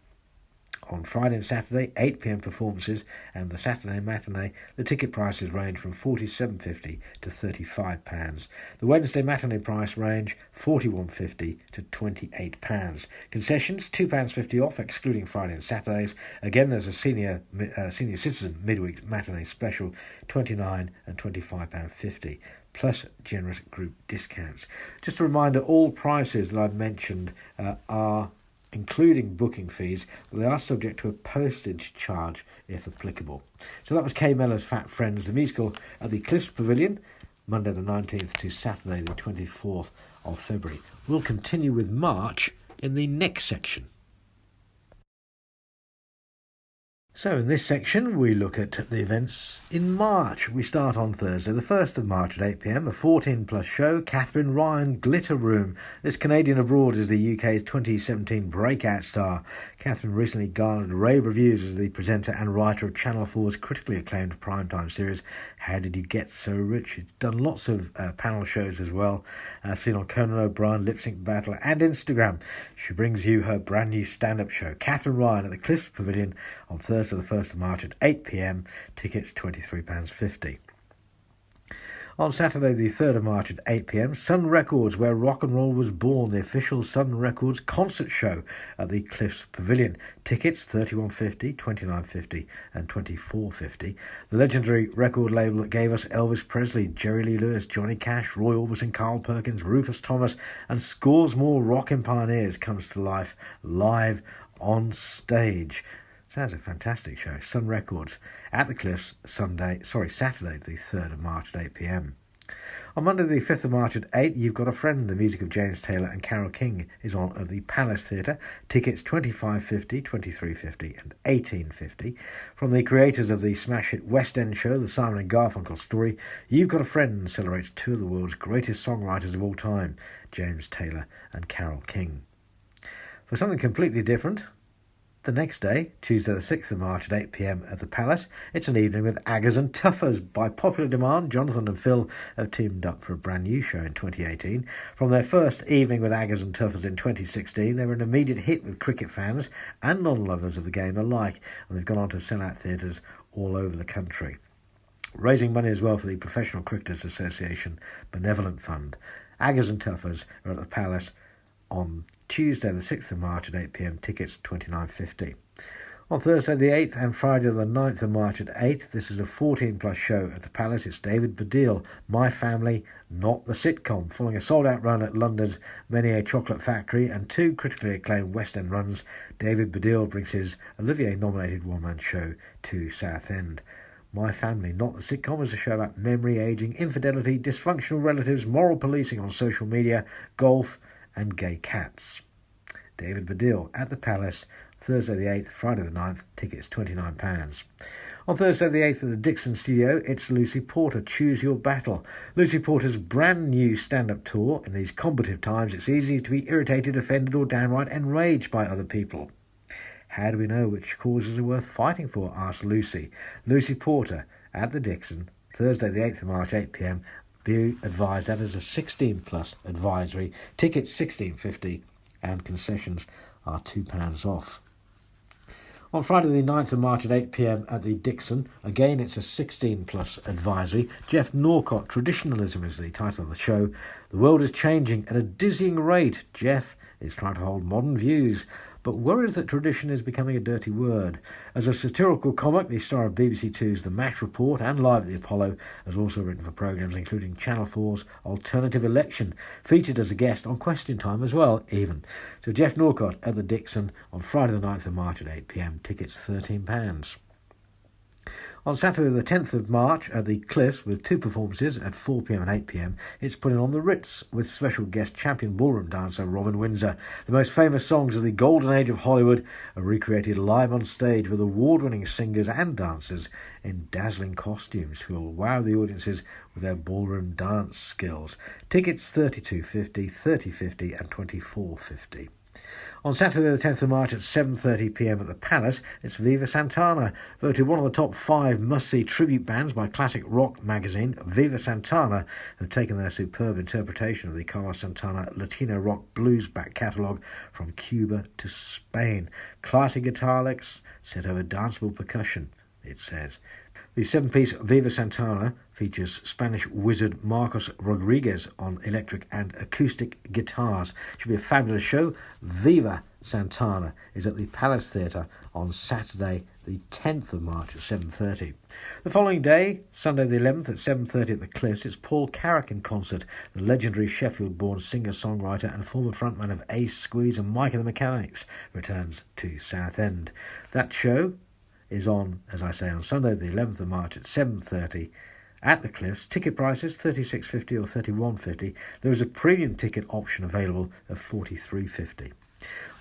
A: On Friday and Saturday, 8 p.m. performances, and the Saturday matinee, the ticket prices range from £47.50 to £35. The Wednesday matinee price range £41.50 to £28. Concessions £2.50 off, excluding Friday and Saturdays. Again, there's a senior citizen midweek matinee special, £29 and £25.50. Plus generous group discounts. Just a reminder, all prices that I've mentioned are including booking fees, but they are subject to a postage charge if applicable. So that was Kay Mellor's Fat Friends, the musical at the Cliffs Pavilion, Monday the 19th to Saturday the 24th of February. We'll continue with March in the next section. So in this section, we look at the events in March. We start on Thursday, the 1st of March at 8 p.m, a 14-plus show, Catherine Ryan, Glitter Room. This Canadian abroad is the UK's 2017 breakout star. Catherine recently garnered rave reviews as the presenter and writer of Channel 4's critically acclaimed primetime series, How Did You Get So Rich? She's done lots of panel shows as well, seen on Conan O'Brien, Lip Sync Battle and Instagram. She brings you her brand new stand-up show, Catherine Ryan, at the Cliffs Pavilion on Thursday the 1st of March at 8 p.m, tickets £23.50. On Saturday the 3rd of March at 8 p.m, Sun Records, where rock and roll was born, the official Sun Records concert show at the Cliffs Pavilion. Tickets £31.50, £29.50 and £24.50. The legendary record label that gave us Elvis Presley, Jerry Lee Lewis, Johnny Cash, Roy Orbison, Carl Perkins, Rufus Thomas and scores more rockin' pioneers comes to life live on stage. Sounds a fantastic show. Sun Records at the Cliffs, Saturday the 3rd of March at 8 p.m. On Monday the 5th of March at 8, You've Got a Friend. The music of James Taylor and Carole King is on at the Palace Theatre. Tickets $25.50, $23.50 and $18.50. From the creators of the smash hit West End show, The Simon and Garfunkel Story, You've Got a Friend celebrates two of the world's greatest songwriters of all time, James Taylor and Carole King. For something completely different, the next day, Tuesday the 6th of March at 8 p.m. at the Palace, it's an evening with Aggers and Tuffers. By popular demand, Jonathan and Phil have teamed up for a brand new show in 2018. From their first evening with Aggers and Tuffers in 2016, they were an immediate hit with cricket fans and non-lovers of the game alike, and they've gone on to sell out theatres all over the country. Raising money as well for the Professional Cricketers Association Benevolent Fund. Aggers and Tuffers are at the Palace on Tuesday the 6th of March at 8 p.m, tickets $29.50. On Thursday the 8th and Friday the 9th of March at 8, this is a 14-plus show at the Palace. It's David Baddiel, My Family, Not the Sitcom. Following a sold-out run at London's Menier Chocolate Factory and two critically acclaimed West End runs, David Baddiel brings his Olivier-nominated one-man show to Southend. My Family, Not the Sitcom is a show about memory, ageing, infidelity, dysfunctional relatives, moral policing on social media, golf and gay cats. David Baddiel at the Palace, Thursday the 8th, Friday the 9th, tickets £29. On Thursday the 8th at the Dixon Studio, it's Lucy Porter, Choose Your Battle. Lucy Porter's brand new stand-up tour. In these combative times, it's easy to be irritated, offended or downright enraged by other people. How do we know which causes are worth fighting for, asked Lucy. Lucy Porter at the Dixon, Thursday the 8th of March, 8 p.m, be advised that is a 16-plus advisory. Tickets $16.50 and concessions are £2 off. On Friday the 9th of March at 8 p.m. at the Dixon, again it's a 16-plus advisory. Jeff Norcott, Traditionalism is the title of the show. The world is changing at a dizzying rate. Jeff is trying to hold modern views, but worries that tradition is becoming a dirty word. As a satirical comic, the star of BBC Two's The Match Report and Live at the Apollo has also written for programmes including Channel 4's Alternative Election, featured as a guest on Question Time as well, even. So Jeff Norcott at the Dixon on Friday the 9th of March at 8 p.m, tickets £13. On Saturday the 10th of March at the Cliffs, with two performances at 4pm and 8pm, it's putting on the Ritz with special guest champion ballroom dancer Robin Windsor. The most famous songs of the golden age of Hollywood are recreated live on stage with award-winning singers and dancers in dazzling costumes who will wow the audiences with their ballroom dance skills. Tickets $32.50, $30.50 and $24.50. On Saturday the 10th of March at 7:30pm at the Palace, it's Viva Santana. Voted one of the top 5 must-see tribute bands by classic rock magazine, Viva Santana have taken their superb interpretation of the Carlos Santana Latino rock blues back catalogue from Cuba to Spain. Classic guitar licks set over danceable percussion, it says. The 7-piece Viva Santana features Spanish wizard Marcos Rodriguez on electric and acoustic guitars. Should be a fabulous show. Viva Santana is at the Palace Theatre on Saturday the 10th of March at 7:30. The following day, Sunday the 11th at 7:30 at the Cliffs, it's Paul Carrack in concert. The legendary Sheffield-born singer-songwriter and former frontman of Ace, Squeeze and Mike and the Mechanics returns to Southend. That show is on, as I say, on Sunday the 11th of March at 7:30 at the Cliffs. Ticket prices $36.50 or $31.50. There is a premium ticket option available of $43.50.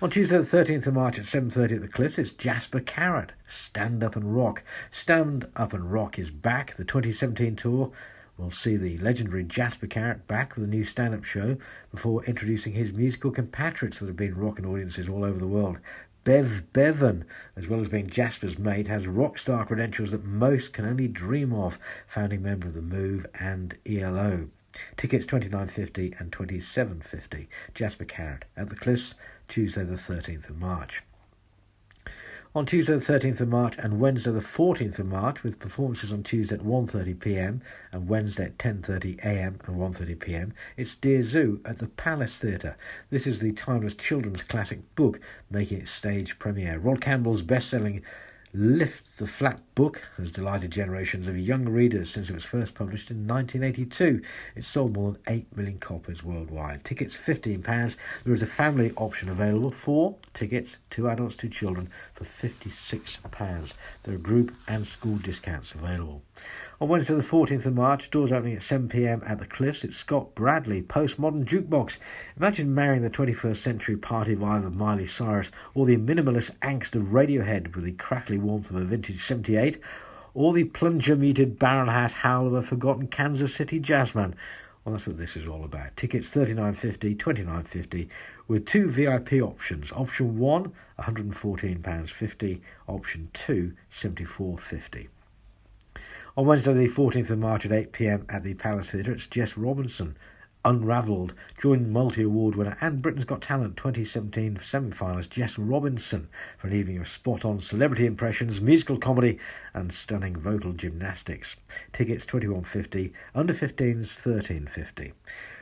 A: On Tuesday the 13th of March at 7:30 at the Cliffs, it's Jasper Carrott, Stand Up and Rock. Stand Up and Rock is back. The 2017 tour will see the legendary Jasper Carrott back with a new stand-up show before introducing his musical compatriots that have been rocking audiences all over the world. Bev Bevan, as well as being Jasper's mate, has rock star credentials that most can only dream of, founding member of The Move and ELO. Tickets $29.50 and $27.50. Jasper Carrott at the Cliffs, Tuesday the 13th of March. On Tuesday the 13th of March and Wednesday the 14th of March, with performances on Tuesday at 1:30pm and Wednesday at 10:30am and 1:30pm, it's Dear Zoo at the Palace Theatre. This is the timeless children's classic book making its stage premiere. Rod Campbell's best-selling Lift the Flap book has delighted generations of young readers since it was first published in 1982. It's sold more than 8 million copies worldwide. Tickets £15. There is a family option available. 4 tickets, 2 adults, 2 children for £56. There are group and school discounts available. On Wednesday the 14th of March, doors opening at 7pm at the Cliffs, it's Scott Bradley, Postmodern Jukebox. Imagine marrying the 21st century party vibe of Miley Cyrus or the minimalist angst of Radiohead with the crackly warmth of a vintage 78 or the plunger-muted barrel hat howl of a forgotten Kansas City jazzman. Well, that's what this is all about. Tickets $39.50, $29.50 with 2 VIP options. Option 1, £114.50. Option 2, $74.50. On Wednesday the 14th of March at 8pm at the Palace Theatre, it's Jess Robinson, Unravelled. Join multi-award winner and Britain's Got Talent 2017 semi-finalist Jess Robinson for an evening of spot-on celebrity impressions, musical comedy and stunning vocal gymnastics. Tickets $21.50, under 15s $13.50.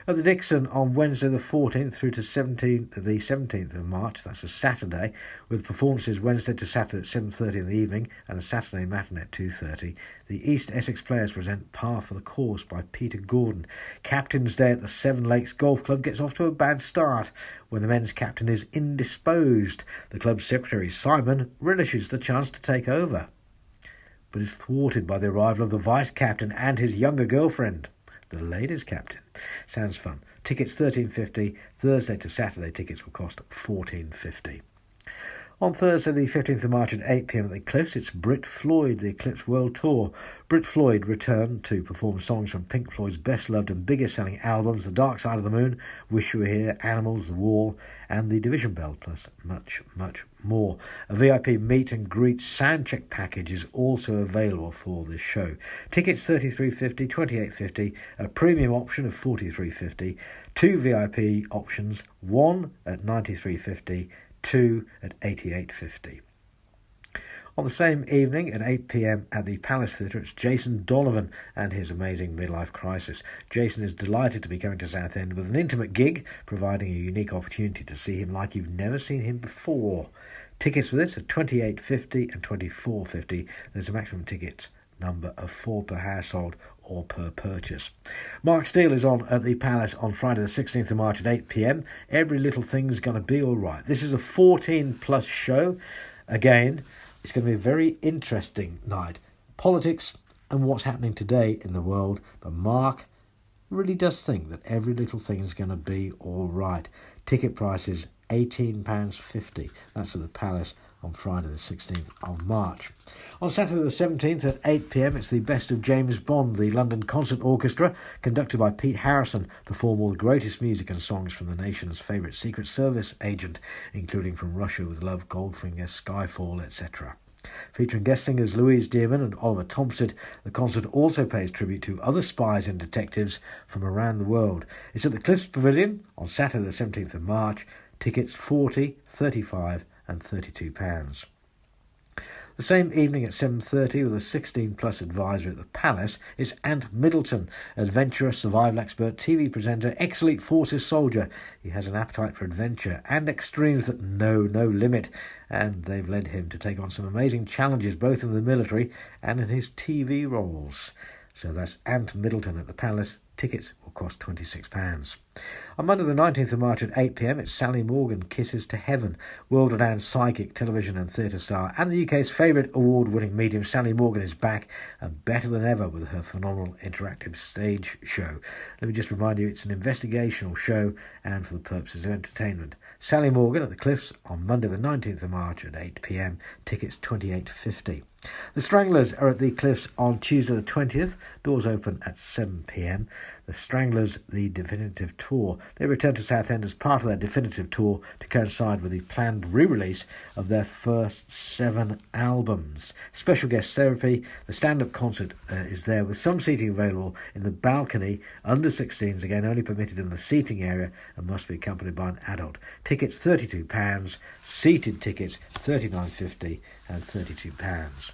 A: At the Dixon on Wednesday the 14th through to the 17th of March, that's a Saturday, with performances Wednesday to Saturday at 7:30 in the evening and a Saturday matinee at 2:30. The East Essex Players present Par for the Course by Peter Gordon. Captain's Day at the Seven Lakes Golf Club gets off to a bad start when the men's captain is indisposed. The club's secretary, Simon, relishes the chance to take over, but is thwarted by the arrival of the vice-captain and his younger girlfriend, the ladies' captain. Sounds fun. Tickets $13.50. Thursday to Saturday tickets will cost $14.50. On Thursday the 15th of March at 8pm at the Cliffs, it's Brit Floyd, the Eclipse World Tour. Brit Floyd returned to perform songs from Pink Floyd's best-loved and biggest-selling albums, The Dark Side of the Moon, Wish You Were Here, Animals, The Wall, and The Division Bell, plus much, much more. A VIP meet and greet soundcheck package is also available for this show. Tickets $33.50, $28.50, a premium option of $43.50, 2 VIP options, 1 at $93.50, 2 at $88.50. On the same evening at 8pm at the Palace Theatre, it's Jason Donovan and his amazing midlife crisis. Jason is delighted to be coming to Southend with an intimate gig, providing a unique opportunity to see him like you've never seen him before. Tickets for this are $28.50 and $24.50. There's a maximum tickets number of 4 per household or per purchase. Mark Steele is on at the Palace on Friday the 16th of March at 8pm. Every Little Thing's Gonna Be Alright. This is a 14 plus show. Again, it's going to be a very interesting night. politics and what's happening today in the world, but Mark really does think that every little thing is going to be all right. Ticket prices £18.50. That's at the Palace on Friday the 16th of March. On Saturday the 17th at 8 p.m, it's the Best of James Bond. The London Concert Orchestra, conducted by Pete Harrison, perform all the greatest music and songs from the nation's favourite Secret Service agent, including From Russia with Love, Goldfinger, Skyfall, etc. Featuring guest singers Louise Dearman and Oliver Thompson, the concert also pays tribute to other spies and detectives from around the world. It's at the Cliffs Pavilion on Saturday the 17th of March. Tickets £40, £35 and £32. The same evening at 7:30, with a 16-plus advisor at the Palace, is Ant Middleton, adventurer, survival expert, TV presenter, ex-elite forces soldier. He has an appetite for adventure and extremes that know no limit, and they've led him to take on some amazing challenges both in the military and in his TV roles. So that's Ant Middleton at the Palace. Tickets will cost £26. On Monday the 19th of March at 8 p.m, it's Sally Morgan, Kisses to Heaven. World-renowned psychic, television and theatre star, and the UK's favourite award-winning medium, Sally Morgan is back and better than ever with her phenomenal interactive stage show. Let me just remind you, it's an investigational show and for the purposes of entertainment. Sally Morgan at the Cliffs on Monday the 19th of March at 8 p.m. Tickets £28.50. The Stranglers are at the Cliffs on Tuesday the 20th. Doors open at 7 p.m. The Stranglers, the definitive tour. They return to Southend as part of their definitive tour to coincide with the planned re-release of their first 7 albums. Special guest therapy. The stand-up concert is there with some seating available in the balcony. Under 16s, again, only permitted in the seating area and must be accompanied by an adult. Tickets £32. Seated tickets £39.50 and £32.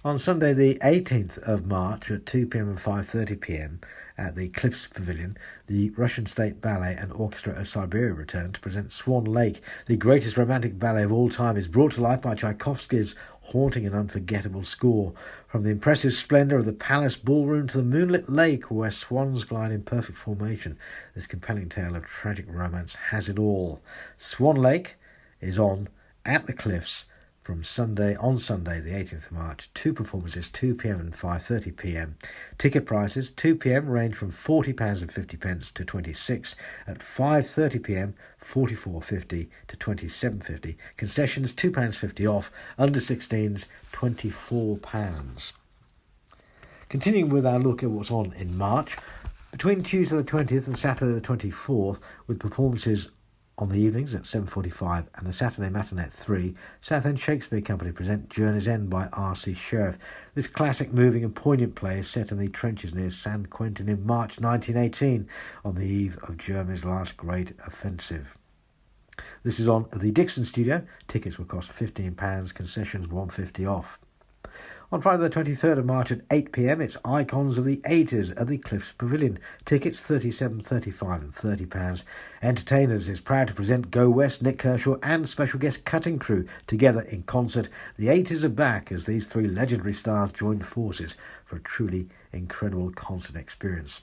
A: On Sunday the 18th of March at 2 p.m. and 5:30 p.m. at the Cliffs Pavilion, the Russian State Ballet and Orchestra of Siberia return to present Swan Lake. The greatest romantic ballet of all time is brought to life by Tchaikovsky's haunting and unforgettable score. From the impressive splendour of the palace ballroom to the moonlit lake where swans glide in perfect formation, this compelling tale of tragic romance has it all. Swan Lake is on at the Cliffs from Sunday the 18th of March. 2 performances, 2 p.m. and 5:30 p.m. Ticket prices, 2 p.m. range from £40.50 to £26. At 5:30 p.m, £44.50 to £27.50. Concessions, £2.50 off. Under 16s, £24. Continuing with our look at what's on in March, between Tuesday the 20th and Saturday the 24th, with performances on the evenings at 7:45 and the Saturday matinee at 3, Southend Shakespeare Company present Journey's End by R.C. Sheriff. This classic, moving and poignant play is set in the trenches near San Quentin in March 1918, on the eve of Germany's last great offensive. This is on at the Dixon Studio. Tickets will cost £15, concessions £1.50 off. On Friday the 23rd of March at 8 p.m, it's Icons of the 80s at the Cliffs Pavilion. Tickets £37, £35 and £30. Entertainers is proud to present Go West, Nick Kershaw and special guest Cutting Crew together in concert. The 80s are back as these 3 legendary stars join forces for a truly incredible concert experience.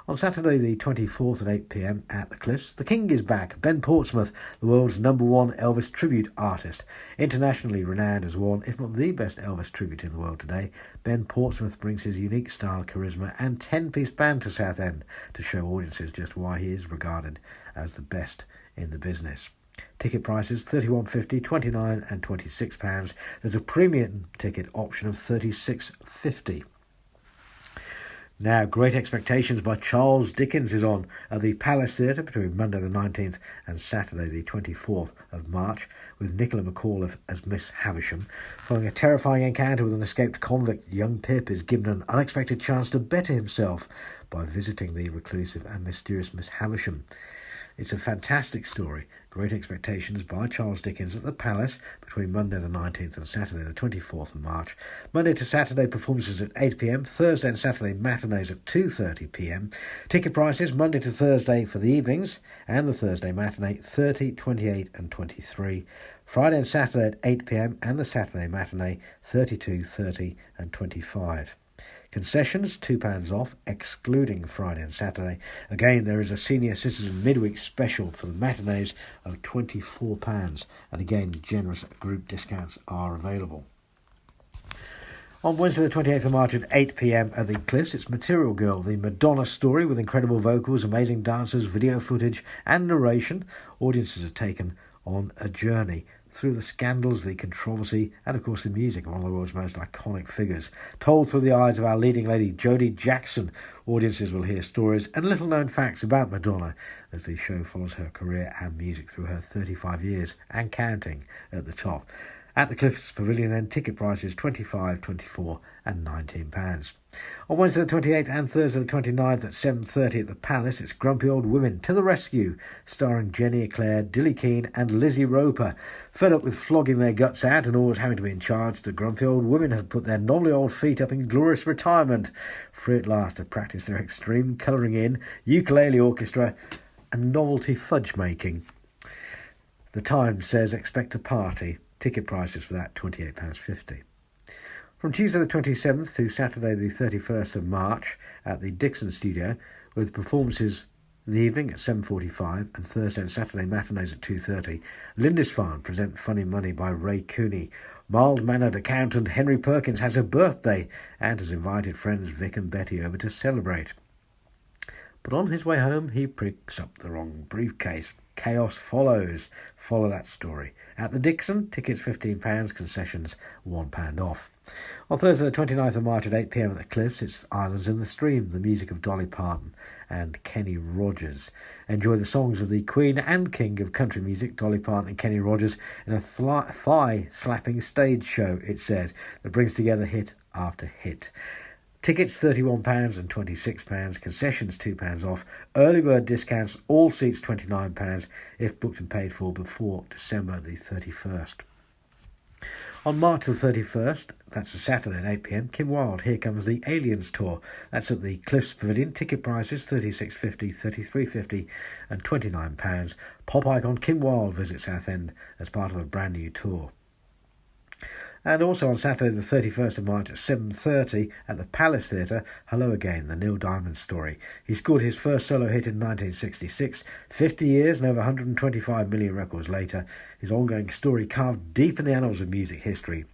A: On Saturday the 24th at 8 p.m. at the Cliffs, the King is back. Ben Portsmouth, the world's #1 Elvis tribute artist. Internationally renowned as one, if not the best Elvis tribute in the world today, Ben Portsmouth brings his unique style, charisma and 10-piece band to Southend to show audiences just why he is regarded as the best in the business. Ticket prices £31.50, £29 and £26. There's a premium ticket option of £36.50. Now, Great Expectations by Charles Dickens is on at the Palace Theatre between Monday the 19th and Saturday the 24th of March, with Nicola McCall as Miss Havisham. Following a terrifying encounter with an escaped convict, young Pip is given an unexpected chance to better himself by visiting the reclusive and mysterious Miss Havisham. It's a fantastic story. Great Expectations by Charles Dickens at the Palace between Monday the 19th and Saturday the 24th of March. Monday to Saturday performances at 8 p.m, Thursday and Saturday matinees at 2:30 p.m. Ticket prices Monday to Thursday for the evenings and the Thursday matinee £30, £28 and £23. Friday and Saturday at 8 p.m. and the Saturday matinee £32, £30 and £25. Concessions, £2 off, excluding Friday and Saturday. Again, there is a senior citizen midweek special for the matinees of £24. And again, generous group discounts are available. On Wednesday the 28th of March at 8 p.m. at the Cliffs, it's Material Girl, the Madonna story with incredible vocals, amazing dancers, video footage and narration. Audiences are taken on a journey through the scandals, the controversy and of course the music of one of the world's most iconic figures. Told through the eyes of our leading lady Jodie Jackson, audiences will hear stories and little known facts about Madonna as the show follows her career and music through her 35 years and counting at the top. At the Cliffs Pavilion then, ticket prices £25, £24 and £19. On Wednesday the 28th and Thursday the 29th at 7:30 at the Palace, it's Grumpy Old Women to the Rescue, starring Jenny Eclair, Dilly Keane and Lizzie Roper. Fed up with flogging their guts out and always having to be in charge, the Grumpy Old Women have put their novelly old feet up in glorious retirement, free at last to practice their extreme colouring in, ukulele orchestra and novelty fudge making. The Times says expect a party. Ticket prices for that £28.50. From Tuesday the 27th to Saturday the 31st of March at the Dixon Studio, with performances in the evening at 7:45 and Thursday and Saturday matinees at 2:30, Lindisfarne present Funny Money by Ray Cooney. Mild-mannered accountant Henry Perkins has a birthday and has invited friends Vic and Betty over to celebrate. But on his way home, he picks up the wrong briefcase. Chaos follows. Follow that story. At the Dixon, tickets £15, concessions £1 off. On Thursday the 29th of March at 8 p.m. at the Cliffs, it's Islands in the Stream, the music of Dolly Parton and Kenny Rogers. Enjoy the songs of the Queen and King of country music, Dolly Parton and Kenny Rogers, in a thigh-slapping stage show, it says, that brings together hit after hit. Tickets £31 and £26, concessions £2 off, early bird discounts, all seats £29 if booked and paid for before December the 31st. On March the 31st, that's a Saturday at 8 p.m, Kim Wilde, Here Comes the Aliens Tour. That's at the Cliffs Pavilion. Ticket prices £36.50, £33.50 and £29. Pop icon Kim Wilde visits Southend as part of a brand new tour. And also on Saturday the 31st of March at 7:30 at the Palace Theatre, Hello Again, the Neil Diamond story. He scored his first solo hit in 1966. 50 years and over 125 million records later, his ongoing story carved deep in the annals of music history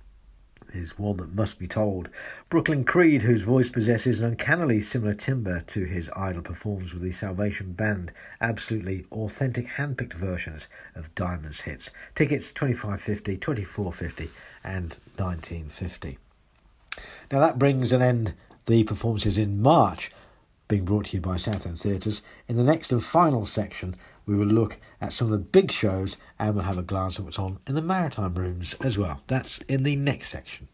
A: is one that must be told. Brooklyn Creed, whose voice possesses an uncannily similar timbre to his idol, performs with the Salvation Band, absolutely authentic hand-picked versions of Diamond's hits. Tickets $25.50, $24.50 and $19.50. Now that brings an end the performances in March, being brought to you by Southend Theatres. In the next and final section, we will look at some of the big shows and we'll have a glance at what's on in the Maritime Rooms as well. That's in the next section.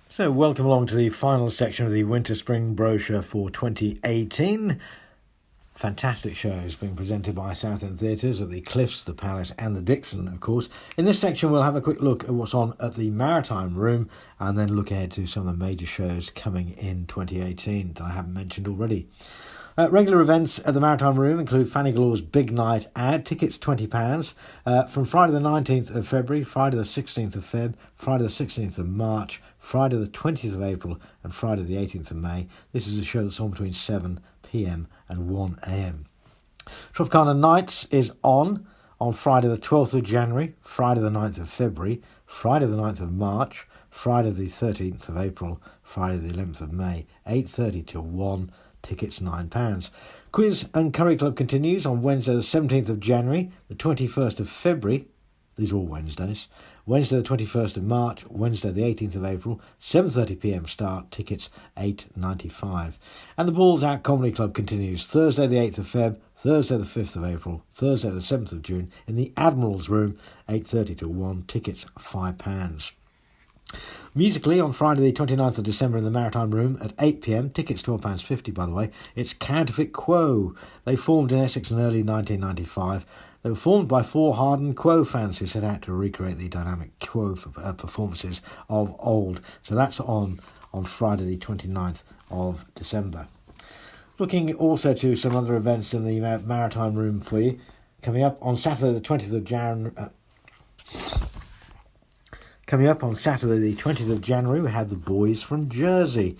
A: So welcome along to the final section of the Winter-Spring brochure for 2018. Fantastic shows being presented by Southend Theatres at the Cliffs, the Palace and the Dixon, of course. In this section we'll have a quick look at what's on at the Maritime Room and then look ahead to some of the major shows coming in 2018 that I haven't mentioned already. Regular events at the Maritime Room include Fanny Galore's Big Night Ad, tickets £20, from Friday the 19th of February, Friday the 16th of Feb, Friday the 16th of March, Friday the 20th of April and Friday the 18th of May. This is a show that's on between 7 p.m. and 1 a.m. Tropicana Nights is on Friday the 12th of January, Friday the 9th of February, Friday the 9th of March, Friday the 13th of April, Friday the 11th of May, 8:30 till 1, tickets £9. Quiz and Curry Club continues on Wednesday the 17th of January, the 21st of February, these are all Wednesdays, Wednesday the 21st of March, Wednesday the 18th of April, 7:30 p.m. start, tickets £8.95. And the Balls Out Comedy Club continues Thursday the 8th of Feb, Thursday the 5th of April, Thursday the 7th of June in the Admiral's Room, 8:30 till 1, tickets £5. Musically, on Friday the 29th of December in the Maritime Room at 8 p.m, tickets £12.50 by the way, it's Counterfeit Quo. They formed in Essex in early 1995. They were formed by 4 hardened Quo fans who set out to recreate the dynamic Quo performances of old. So that's on Friday the 29th of December. Looking also to some other events in the Maritime Room for you. Coming up on Saturday the 20th of January... Coming up on Saturday the 20th of January, we have the Boys from Jersey.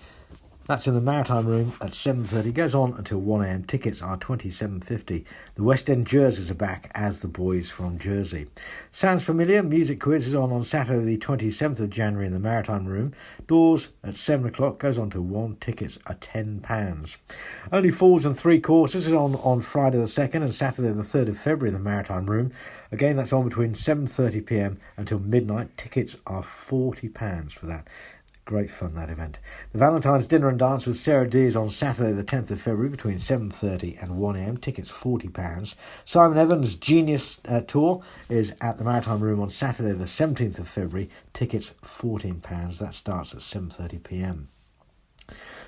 A: That's in the Maritime Room at 7:30. Goes on until 1am. Tickets are $27.50. The West End Jerseys are back as the boys from Jersey. Sounds familiar? Music quiz is on Saturday the 27th of January in the Maritime Room. Doors at 7 o'clock. Goes on till 1. Tickets are £10. Only Falls and 3 Courses is on Friday the 2nd and Saturday the 3rd of February in the Maritime Room. Again, that's on between 7:30pm until midnight. Tickets are £40 for that. Great fun, that event. The Valentine's Dinner and Dance with Sarah D is on Saturday the 10th of February between 7:30 and 1am. Tickets £40. Simon Evans' Genius Tour is at the Maritime Room on Saturday the 17th of February. Tickets £14. That starts at 7:30pm.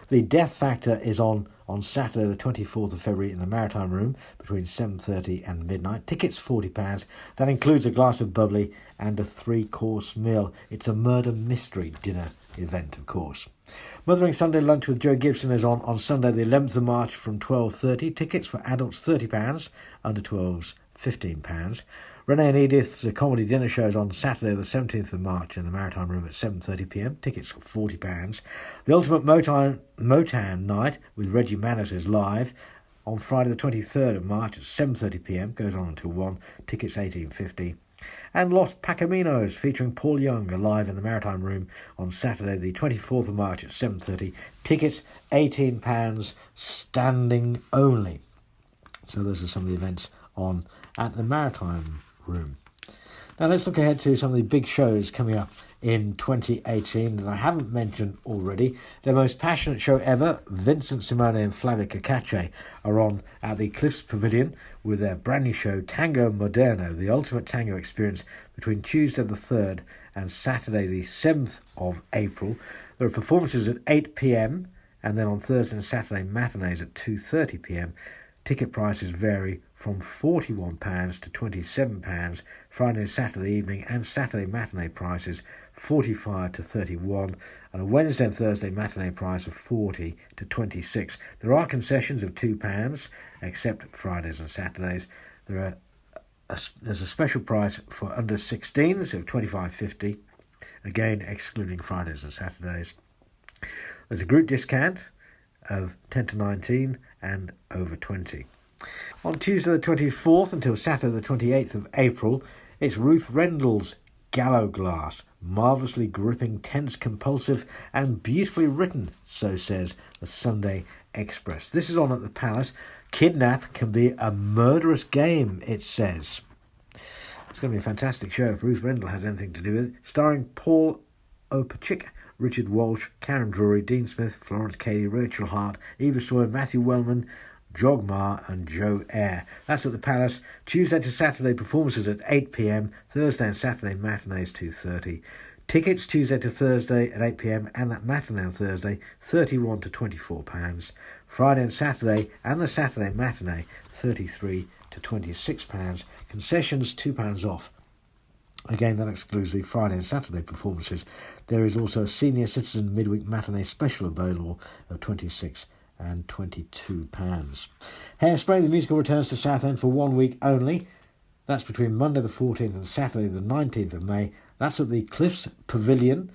A: The Death Factor is on Saturday the 24th of February in the Maritime Room between 7:30 and midnight. Tickets £40. That includes a glass of bubbly and a 3-course meal. It's a murder mystery dinner event, of course. Mothering Sunday Lunch with Joe Gibson is on Sunday the 11th of March from 12:30. Tickets for adults £30, under 12s £15. Renee and Edith's comedy dinner show is on Saturday the 17th of March in the Maritime Room at 7:30pm. Tickets £40. The Ultimate Motown Night with Reggie Maness is live on Friday the 23rd of March at 7:30pm. Goes on until 1. Tickets $18.50. And Los Pacaminos featuring Paul Young are live in the Maritime Room on Saturday the 24th of March at 7:30. Tickets £18, standing only. So those are some of the events on at the Maritime Room. Now let's look ahead to some of the big shows coming up in 2018 that I haven't mentioned already. Their most passionate show ever, Vincent Simone and Flavia Cacace, are on at the Cliffs Pavilion with their brand new show Tango Moderno, the ultimate tango experience, between Tuesday the 3rd and Saturday the 7th of April. There are performances at 8pm and then on Thursday and Saturday matinees at 2:30pm. Ticket prices vary from £41 to £27, Friday and Saturday evening, and Saturday matinee prices £45 to £31, and a Wednesday and Thursday matinee price of £40 to £26. There are concessions of £2, except Fridays and Saturdays. There's a special price for under 16s of £25.50, again excluding Fridays and Saturdays. There's a group discount of 10 to 19 and over 20. On Tuesday the 24th until Saturday the 28th of April, it's Ruth Rendell's Gallow Glass. Marvellously gripping, tense, compulsive and beautifully written, so says the Sunday Express. This is on at the Palace. Kidnap can be a murderous game, it says. It's going to be a fantastic show if Ruth Rendell has anything to do with it. Starring Paul Opachik, Richard Walsh, Karen Drury, Dean Smith, Florence Cady, Rachel Hart, Eva Sawyer, Matthew Wellman, Jogmar and Joe Eyre. That's at the Palace. Tuesday to Saturday performances at 8pm, Thursday and Saturday matinees 2:30. Tickets Tuesday to Thursday at 8pm and that matinee on Thursday £31 to £24. Friday and Saturday and the Saturday matinee £33 to £26. Concessions £2 off. Again, that excludes the Friday and Saturday performances. There is also a senior citizen midweek matinee special available of £26 and £22. Hairspray, the musical, returns to Southend for 1 week only. That's between Monday the 14th and Saturday the 19th of May. That's at the Cliffs Pavilion.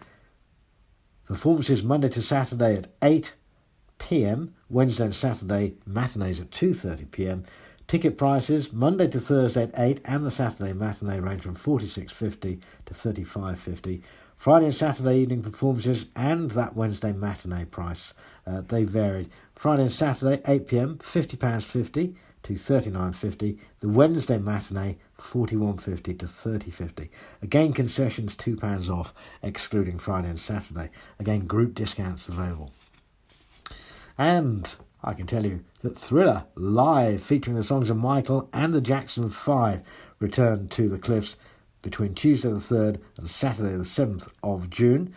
A: Performances Monday to Saturday at 8pm, Wednesday and Saturday matinees at 2:30pm. Ticket prices Monday to Thursday at 8 and the Saturday matinee range from £46.50 to £35.50. Friday and Saturday evening performances and that Wednesday matinee price, they varied. Friday and Saturday 8pm £50.50 to £39.50. The Wednesday matinee £41.50 to £30.50. Again, concessions £2 off, excluding Friday and Saturday. Again, group discounts available. And I can tell you that Thriller, live, featuring the songs of Michael and the Jackson 5, returned to the Cliffs between Tuesday the 3rd and Saturday the 7th of June.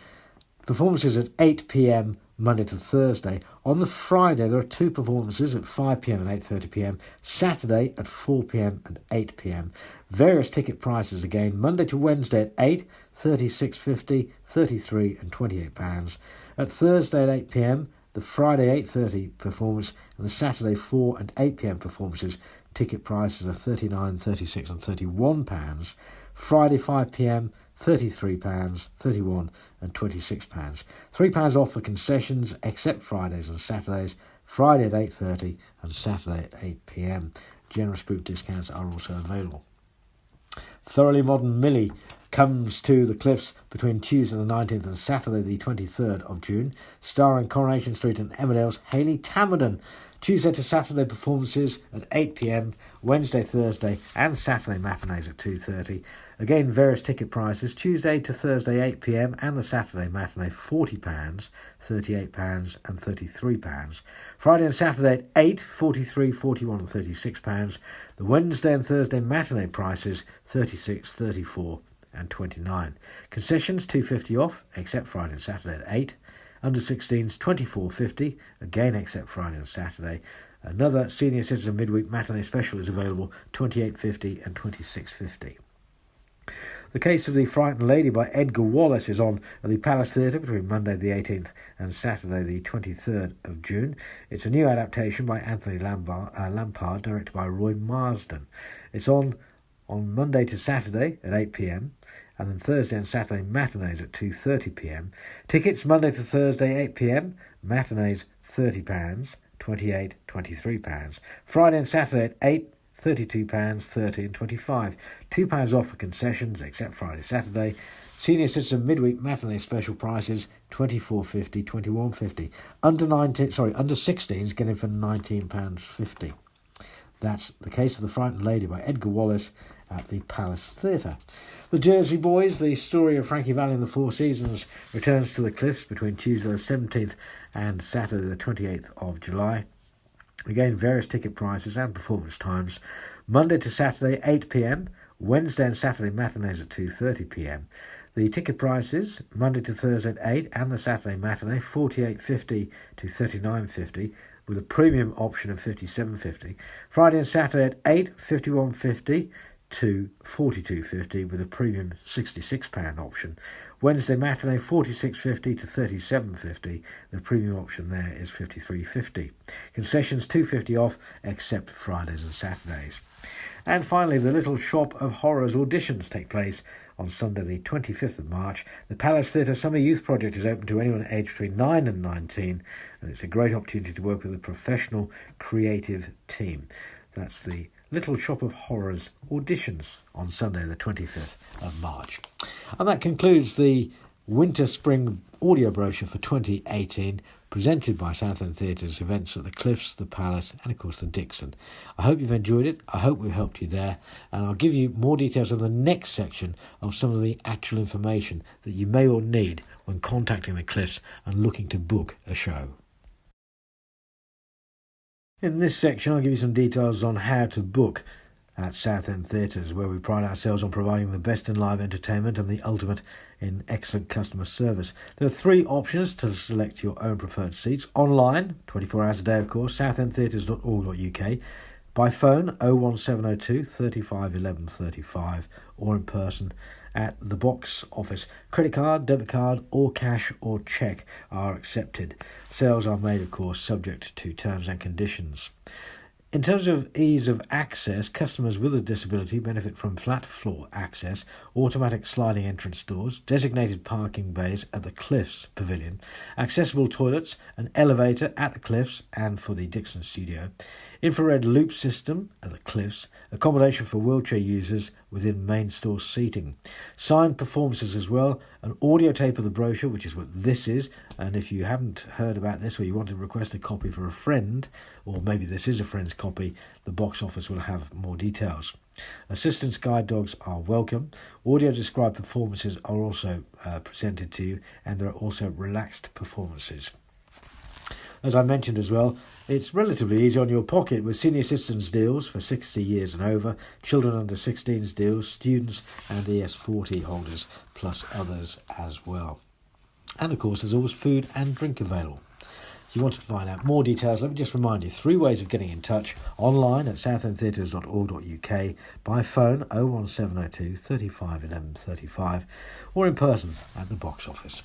A: Performances at 8pm Monday to Thursday. On the Friday there are 2 performances at 5pm and 8:30pm. Saturday at 4pm and 8pm. Various ticket prices again. Monday to Wednesday at 8, £36.50, £33 and £28. At Thursday at 8pm, the Friday 8:30 performance and the Saturday 4 and 8pm performances, ticket prices are £39, £36 and £31. Friday 5pm, £33, £31 and £26. £3 off for concessions except Fridays and Saturdays, Friday at 8:30 and Saturday at 8 p.m. Generous group discounts are also available. Thoroughly Modern Millie comes to the Cliffs between Tuesday the 19th and Saturday the 23rd of June, starring Coronation Street and Emmerdale's Hayley Tamerden. Tuesday to Saturday performances at 8 p.m, Wednesday, Thursday and Saturday matinees at 2:30. Again, various ticket prices. Tuesday to Thursday 8 p.m. and the Saturday matinee £40, £38 and £33. Friday and Saturday at 8, £43, £41 and £36. The Wednesday and Thursday matinee prices £36, £34 and £29. Concessions £2.50 off, except Friday and Saturday at 8. Under 16s £24.50, again except Friday and Saturday. Another senior citizen midweek matinee special is available, £28.50 and £26.50. The Case of the Frightened Lady by Edgar Wallace is on at the Palace Theatre between Monday the 18th and Saturday the 23rd of June. It's a new adaptation by Anthony Lampard, directed by Roy Marsden. It's on Monday to Saturday at 8 p.m, and then Thursday and Saturday matinees at 2:30 p.m. Tickets Monday to Thursday 8 p.m, matinees £30, £28, £23. Friday and Saturday at 8, £32, £30 and £25. £2 off for concessions except Friday, Saturday. Senior citizen midweek matinee special prices £24.50, £21.50. Under 16s getting for £19.50. That's The Case of the Frightened Lady by Edgar Wallace at the Palace Theatre. The Jersey Boys, the story of Frankie Valli and the Four Seasons, returns to the Cliffs between Tuesday the 17th and Saturday the 28th of July. Again, various ticket prices and performance times. Monday to Saturday 8 p.m, Wednesday and Saturday matinees at 2:30 p.m. The ticket prices Monday to Thursday at 8 and the Saturday matinee £48.50 to £39.50, with a premium option of £57.50. Friday and Saturday at 8, £51.50 to £42.50, with a premium £66 option. Wednesday matinee £46.50 to £37.50. The premium option there is £53.50. Concessions £2.50 off, except Fridays and Saturdays. And finally, the Little Shop of Horrors auditions take place on Sunday the 25th of March. The Palace Theatre Summer Youth Project is open to anyone aged between 9 and 19, and it's a great opportunity to work with a professional creative team. That's the Little Shop of Horrors auditions on Sunday the 25th of March. And that concludes the Winter-Spring audio brochure for 2018, presented by Southend Theatre's events at the Cliffs, the Palace and of course the Dixon. I hope you've enjoyed it. I hope we've helped you there, and I'll give you more details in the next section of some of the actual information that you may well need when contacting the Cliffs and looking to book a show. In this section I'll give you some details on how to book at Southend Theatres, where we pride ourselves on providing the best in live entertainment and the ultimate in excellent customer service. There are 3 options to select your own preferred seats: online, 24 hours a day of course, southendtheatres.org.uk, by phone 01702 35 11 35, or in person at the box office. Credit card, debit card or cash or cheque are accepted. Sales are made of course subject to terms and conditions. In terms of ease of access, customers with a disability benefit from flat floor access, automatic sliding entrance doors, designated parking bays at the Cliffs Pavilion, accessible toilets, an elevator at the Cliffs and for the Dixon studio, infrared loop system at the Cliffs, accommodation for wheelchair users within main store seating, signed performances as well, an audio tape of the brochure, which is what this is, and if you haven't heard about this or you want to request a copy for a friend, or maybe this is a friend's copy, the box office will have more details. Assistance guide dogs are welcome. Audio described performances are also presented to you, and there are also relaxed performances. As I mentioned as well, it's relatively easy on your pocket with senior citizens deals for 60 years and over, children under 16s deals, students and ES40 holders, plus others as well. And of course there's always food and drink available. If you want to find out more details, let me just remind you 3 ways of getting in touch: online at southendtheatres.org.uk, by phone 01702 35 11 35, or in person at the box office.